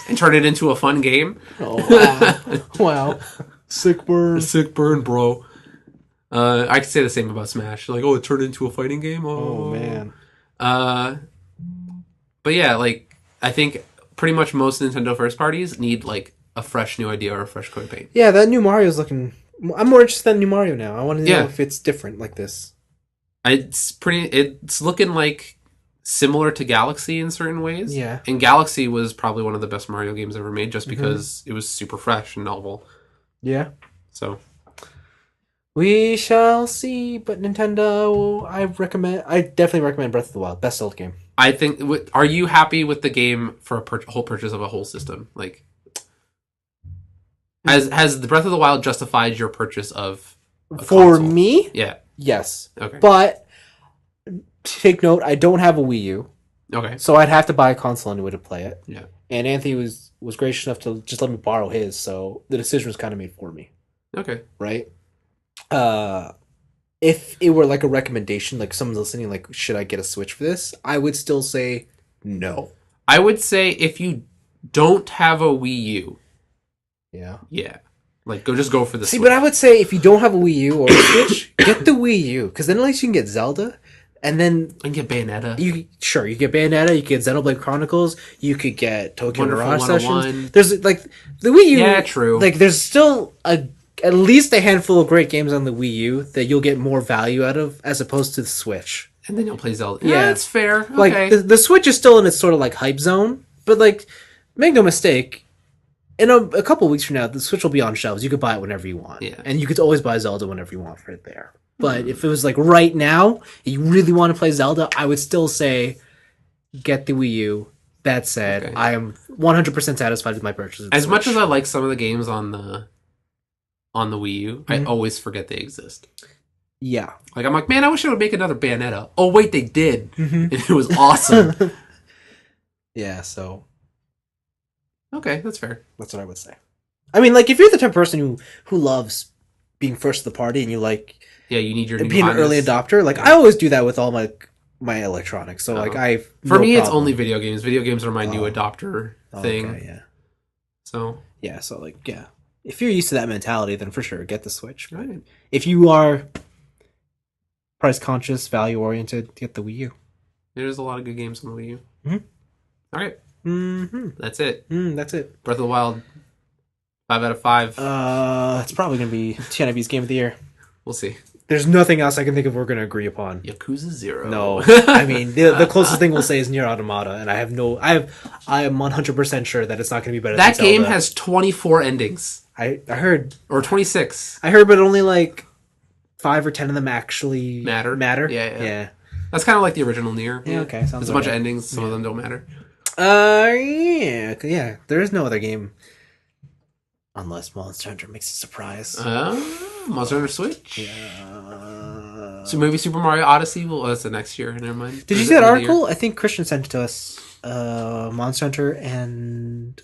And turn it into a fun game. Oh wow. Wow. Sick burn. Sick burn, bro. I could say the same about Smash. Like, it turned into a fighting game? Oh man. But yeah, like, I think pretty much most Nintendo first parties need, like, a fresh new idea or a fresh coat of paint. Yeah, that new Mario's looking... I'm more interested in new Mario now. I want to know if it's different like this. It's looking like similar to Galaxy in certain ways. Yeah. And Galaxy was probably one of the best Mario games ever made just because it was super fresh and novel. Yeah. So... we shall see, but Nintendo, I definitely recommend Breath of the Wild. Best sold game. I think. Are you happy with the game for a whole purchase of a whole system? Like, has the Breath of the Wild justified your purchase of a for console? Me? Yeah. Yes. Okay. But take note, I don't have a Wii U. Okay. So I'd have to buy a console anyway to play it. Yeah. And Anthony was gracious enough to just let me borrow his, so the decision was kind of made for me. Okay. Right. If it were like a recommendation, like someone's listening, like, should I get a Switch for this? I would still say no. I would say if you don't have a Wii U. Yeah. Yeah. Like, go for the Switch. But I would say if you don't have a Wii U or a Switch, get the Wii U. Because then at least you can get Zelda. And then... and get Bayonetta. You get Bayonetta, you could get Xenoblade Chronicles, you could get Tokyo Mirage Sessions. 101. There's, like, the Wii U... Yeah, true. Like, there's still at least a handful of great games on the Wii U that you'll get more value out of as opposed to the Switch. And then you'll play Zelda. Yeah, that's fair. Okay. Like, the Switch is still in its sort of, like, hype zone. But, like, make no mistake, in a couple of weeks from now, the Switch will be on shelves. You could buy it whenever you want. Yeah. And you could always buy Zelda whenever you want for it there. But if it was, like, right now, and you really want to play Zelda, I would still say get the Wii U. That said, I am 100% satisfied with my purchase. As much as I like some of the games on the Wii U, I always forget they exist. Yeah. Like, I'm like, man, I wish I would make another Bayonetta. Oh, wait, they did. And it was awesome. Yeah, so... okay, that's fair. That's what I would say. I mean, like, if you're the type of person who loves being first to the party and you like... yeah, you need your new being an early adopter. Like, I always do that with all my electronics. So, like, for me, it's only video games. Video games are my new adopter thing. Okay, yeah. So... yeah, so, like, yeah. If you're used to that mentality, then for sure, get the Switch. Right. If you are price conscious, value oriented, get the Wii U. There's a lot of good games on the Wii U. Mm-hmm. All right. Mm-hmm. That's it. That's it. Breath of the Wild, 5 out of 5. It's probably going to be TNIB's Game of the Year. We'll see. There's nothing else I can think of we're going to agree upon. Yakuza 0. No. I mean, the closest thing we'll say is Nier Automata, and I am 100% sure that it's not going to be better that than Zelda. Game has 24 endings. I heard. Or 26. I heard, but only like 5 or 10 of them actually matter. Yeah. That's kind of like the original Nier. Yeah, okay. There's a bunch of endings. Some of them don't matter. Yeah. There is no other game. Unless Monster Hunter makes a surprise. Monster Hunter Switch? Yeah. So maybe Super Mario Odyssey? Well, that's the next year. Never mind. Did you see that article? I think Christian sent it to us. Monster Hunter and...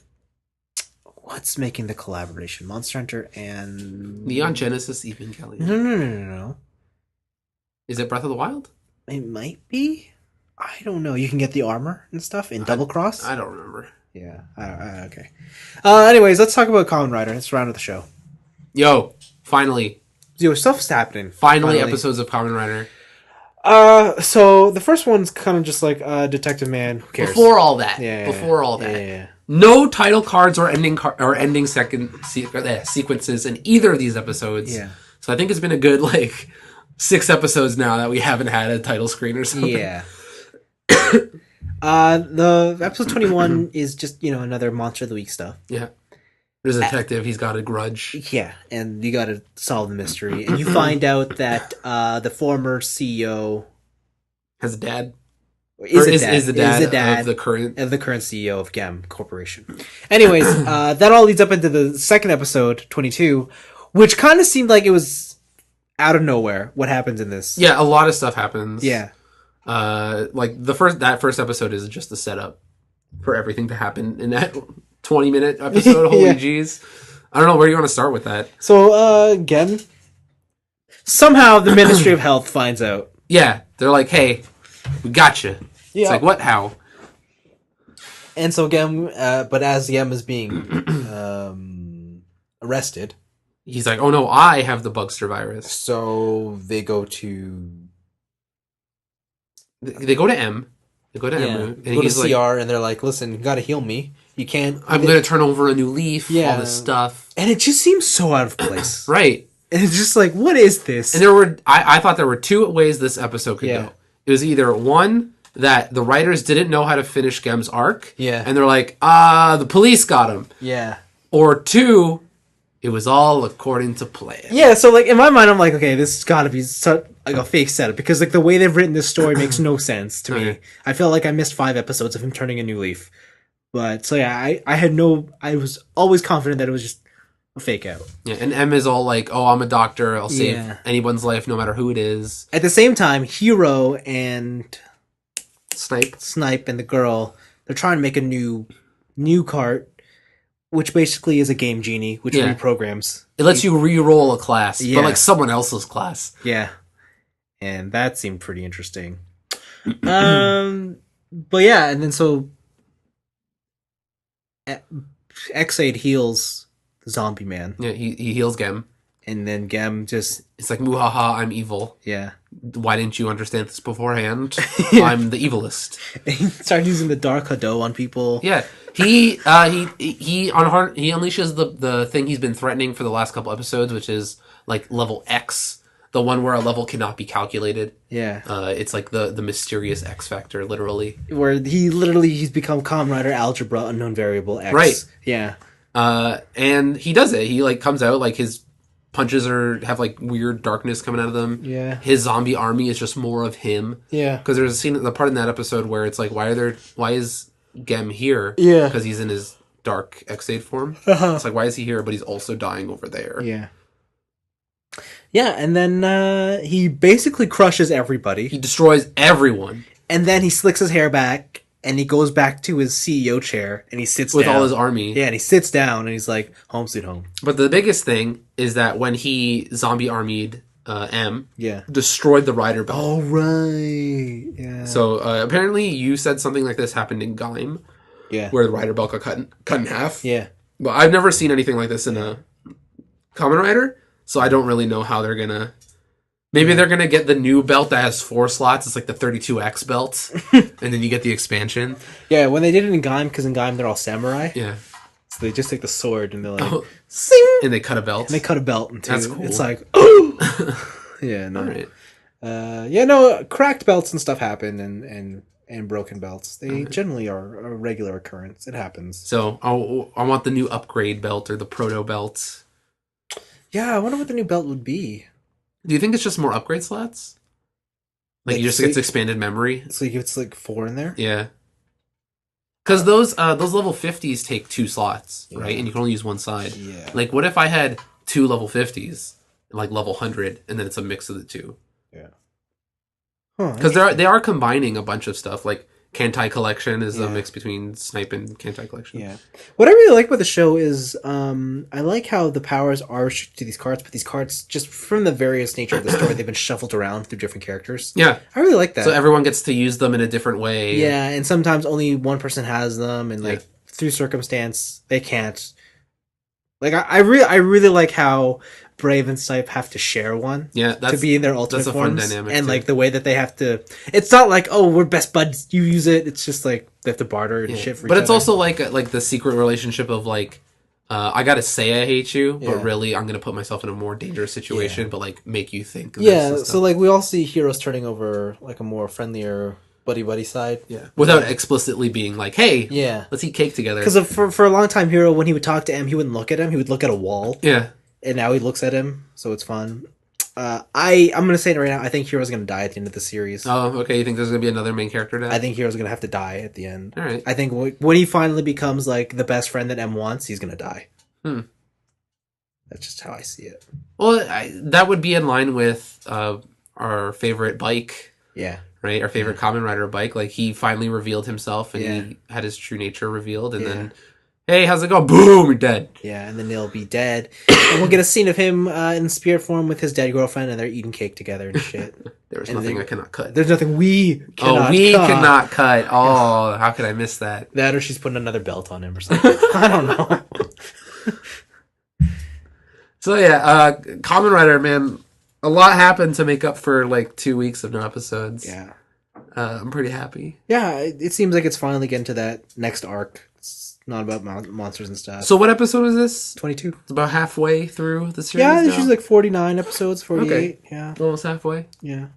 What's making the collaboration? Monster Hunter and... Neon Genesis Evangelion. No. Is it Breath of the Wild? It might be. I don't know. You can get the armor and stuff in Double Cross. I don't remember. Yeah. Okay. Anyways, let's talk about Kamen Rider. Let's round of the show. Yo, finally. Stuff's happening. Finally, episodes of Kamen Rider. So the first one's kind of just like Detective Man. Who cares? Before all that. Yeah. No title cards or ending sequences in either of these episodes. Yeah. So I think it's been a good 6 episodes now that we haven't had a title screen or something. Yeah. The episode 21 is just, another Monster of the Week stuff. Yeah. There's a detective, he's got a grudge. Yeah, and you gotta solve the mystery. And you find out that the former CEO has a dad. Is the dad of the current CEO of GAM Corporation. Anyways, that all leads up into the second episode, 22, which kind of seemed like it was out of nowhere what happens in this. Yeah, a lot of stuff happens. Yeah. That first episode is just the setup for everything to happen in that 20-minute episode. Holy jeez. I don't know where you want to start with that. So, again, somehow the Ministry of Health finds out. Yeah, they're like, hey, we got you. Yeah. It's like, what? How? And so Gem, but as Gem is being arrested, he's like, oh no, I have the Bugster virus. So they go to... They go to M. They go to M. And go to CR, and they're like, listen, you gotta heal me. You can't... I'm gonna turn over a new leaf, all this stuff. And it just seems so out of place. Right. And it's just like, what is this? And I thought there were 2 ways this episode could go. It was either one, that the writers didn't know how to finish Gem's arc. Yeah. And they're like, the police got him. Yeah. Or 2, it was all according to plan. Yeah, so in my mind, I'm like, okay, this has got to be a fake setup, because the way they've written this story makes no sense to me. I feel like I missed 5 episodes of him turning a new leaf. But so yeah, I was always confident that it was just a fake out. Yeah, and M is all like, oh, I'm a doctor, I'll save anyone's life no matter who it is. At the same time, Hero and Snipe and the girl, they're trying to make a new cart, which basically is a game genie, which reprograms. It lets you re-roll a class, but someone else's class. Yeah. And that seemed pretty interesting. But yeah, and then so X8 heals the zombie man. Yeah, he heals Gem. And then Gem just... It's like, muhaha, I'm evil. Yeah. Why didn't you understand this beforehand? I'm the evilest. He started using the Dark Hado on people. Yeah. He unleashes the thing he's been threatening for the last couple episodes, which is level X, the one where a level cannot be calculated. Yeah. It's like the mysterious X factor, literally. Where he's become Kamen Rider Algebra Unknown Variable X. Right. Yeah. And he does it. He comes out his punches have weird darkness coming out of them. Yeah. His zombie army is just more of him. Yeah. Because there's the part in that episode where it's like, why is Gem here? Yeah. Because he's in his dark X8 form. It's like, why is he here? But he's also dying over there. Yeah. Yeah, and then he basically crushes everybody. He destroys everyone. And then he slicks his hair back, and he goes back to his CEO chair, and he sits with down. all his army. Yeah, and he sits down, and he's like, home sweet home. But the biggest thing is that when he zombie-armied M, yeah, destroyed the rider belt. Oh, right. Yeah. So apparently you said something like this happened in Gaim. Yeah. Where the rider belt got cut in half. Yeah. But I've never seen anything like this in a Kamen Rider, so I don't really know how they're gonna Maybe they're gonna get the new belt that has 4 slots. It's like the 32X belt, and then you get the expansion. Yeah, when they did it in Gaim, because in Gaim they're all samurai. Yeah. So they just take the sword and they're like, sing! And they cut a belt. And they cut a belt in two. That's cool. It's like, oh! Yeah, no. All right. Cracked belts and stuff happen, and broken belts. They generally are a regular occurrence. It happens. So I want the new upgrade belt or the proto belt. Yeah, I wonder what the new belt would be. Do you think it's just more upgrade slots? Like you just get expanded memory? So it's like 4 in there? Yeah. Because those level 50s take 2 slots, right? And you can only use one side. Yeah. Like, what if I had 2 level 50s, like level 100, and then it's a mix of the 2? Yeah. Because they are combining a bunch of stuff. Like, Kantai Collection is a mix between Snipe and Kantai Collection. Yeah. What I really like about the show is I like how the powers are restricted to these cards, but these cards, just from the various nature of the story, they've been shuffled around through different characters. Yeah. I really like that. So everyone gets to use them in a different way. Yeah, and sometimes only one person has them, and like through circumstance, they can't. Like, I really like how Brave and Snipe have to share one. Yeah, to be in their ultimate that's a forms, fun dynamic and too. like the way that they have to. It's not like, oh, we're best buds, you use it. It's just like they have to barter and shit for each But it's other. also like the secret relationship of like, I gotta say I hate you, but really I'm gonna put myself in a more dangerous situation, but like make you think. So like we all see heroes turning over like a more friendlier buddy side. Yeah, without explicitly being like, hey, let's eat cake together. Because for a long time, Hero, when he would talk to M, he wouldn't look at him. He would look at a wall. Yeah. And now he looks at him, so it's fun. I'm gonna say it right now. I think Hero's gonna die at the end of the series. Oh, okay. You think there's gonna be another main character death? I think Hero's gonna have to die at the end. All right. I think when he finally becomes like the best friend that M wants, he's gonna die. That's just how I see it. Well, that would be in line with our favorite bike. Yeah. Right. Our favorite Kamen Rider bike. Like he finally revealed himself, and he had his true nature revealed, and then. Hey, how's it going? Boom, you're dead. Yeah, and then he'll be dead. And we'll get a scene of him in spirit form with his dead girlfriend, and they're eating cake together and shit. There's nothing I cannot cut. There's nothing we cannot cut. We cannot cut. Oh, how could I miss that? That or she's putting another belt on him or something. I don't know. So yeah, Kamen Rider, man, a lot happened to make up for like 2 weeks of no episodes. Yeah. I'm pretty happy. Yeah, it seems like it's finally getting to that next arc. Not about monsters and stuff. So what episode is this? 22. It's about halfway through the series. Yeah, there's usually like 49 episodes, 48. Okay. Yeah, almost halfway. Yeah.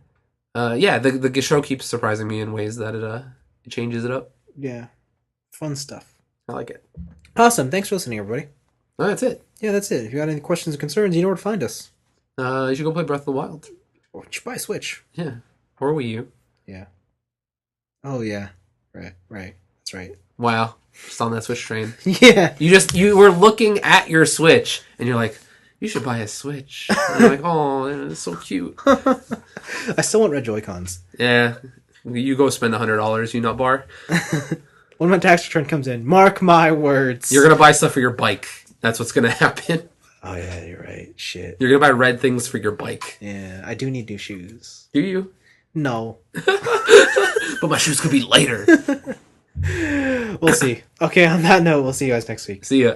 The show keeps surprising me in ways that it changes it up. Yeah, fun stuff. I like it. Awesome. Thanks for listening, everybody. Oh, that's it. Yeah, that's it. If you got any questions or concerns, you know where to find us. You should go play Breath of the Wild. Or buy Switch. Yeah, or Wii U. Yeah. Oh yeah. Right. That's right. Wow. Just on that Switch train. Yeah. You were looking at your Switch and you're like, you should buy a Switch. And you're like, oh, it's so cute. I still want red Joy-Cons. Yeah. You go spend $100, you nut bar. When my tax return comes in, mark my words. You're going to buy stuff for your bike. That's what's going to happen. Oh yeah, you're right. Shit. You're going to buy red things for your bike. Yeah, I do need new shoes. Do you? No. But my shoes could be lighter. We'll see. Okay, on that note, we'll see you guys next week. See ya.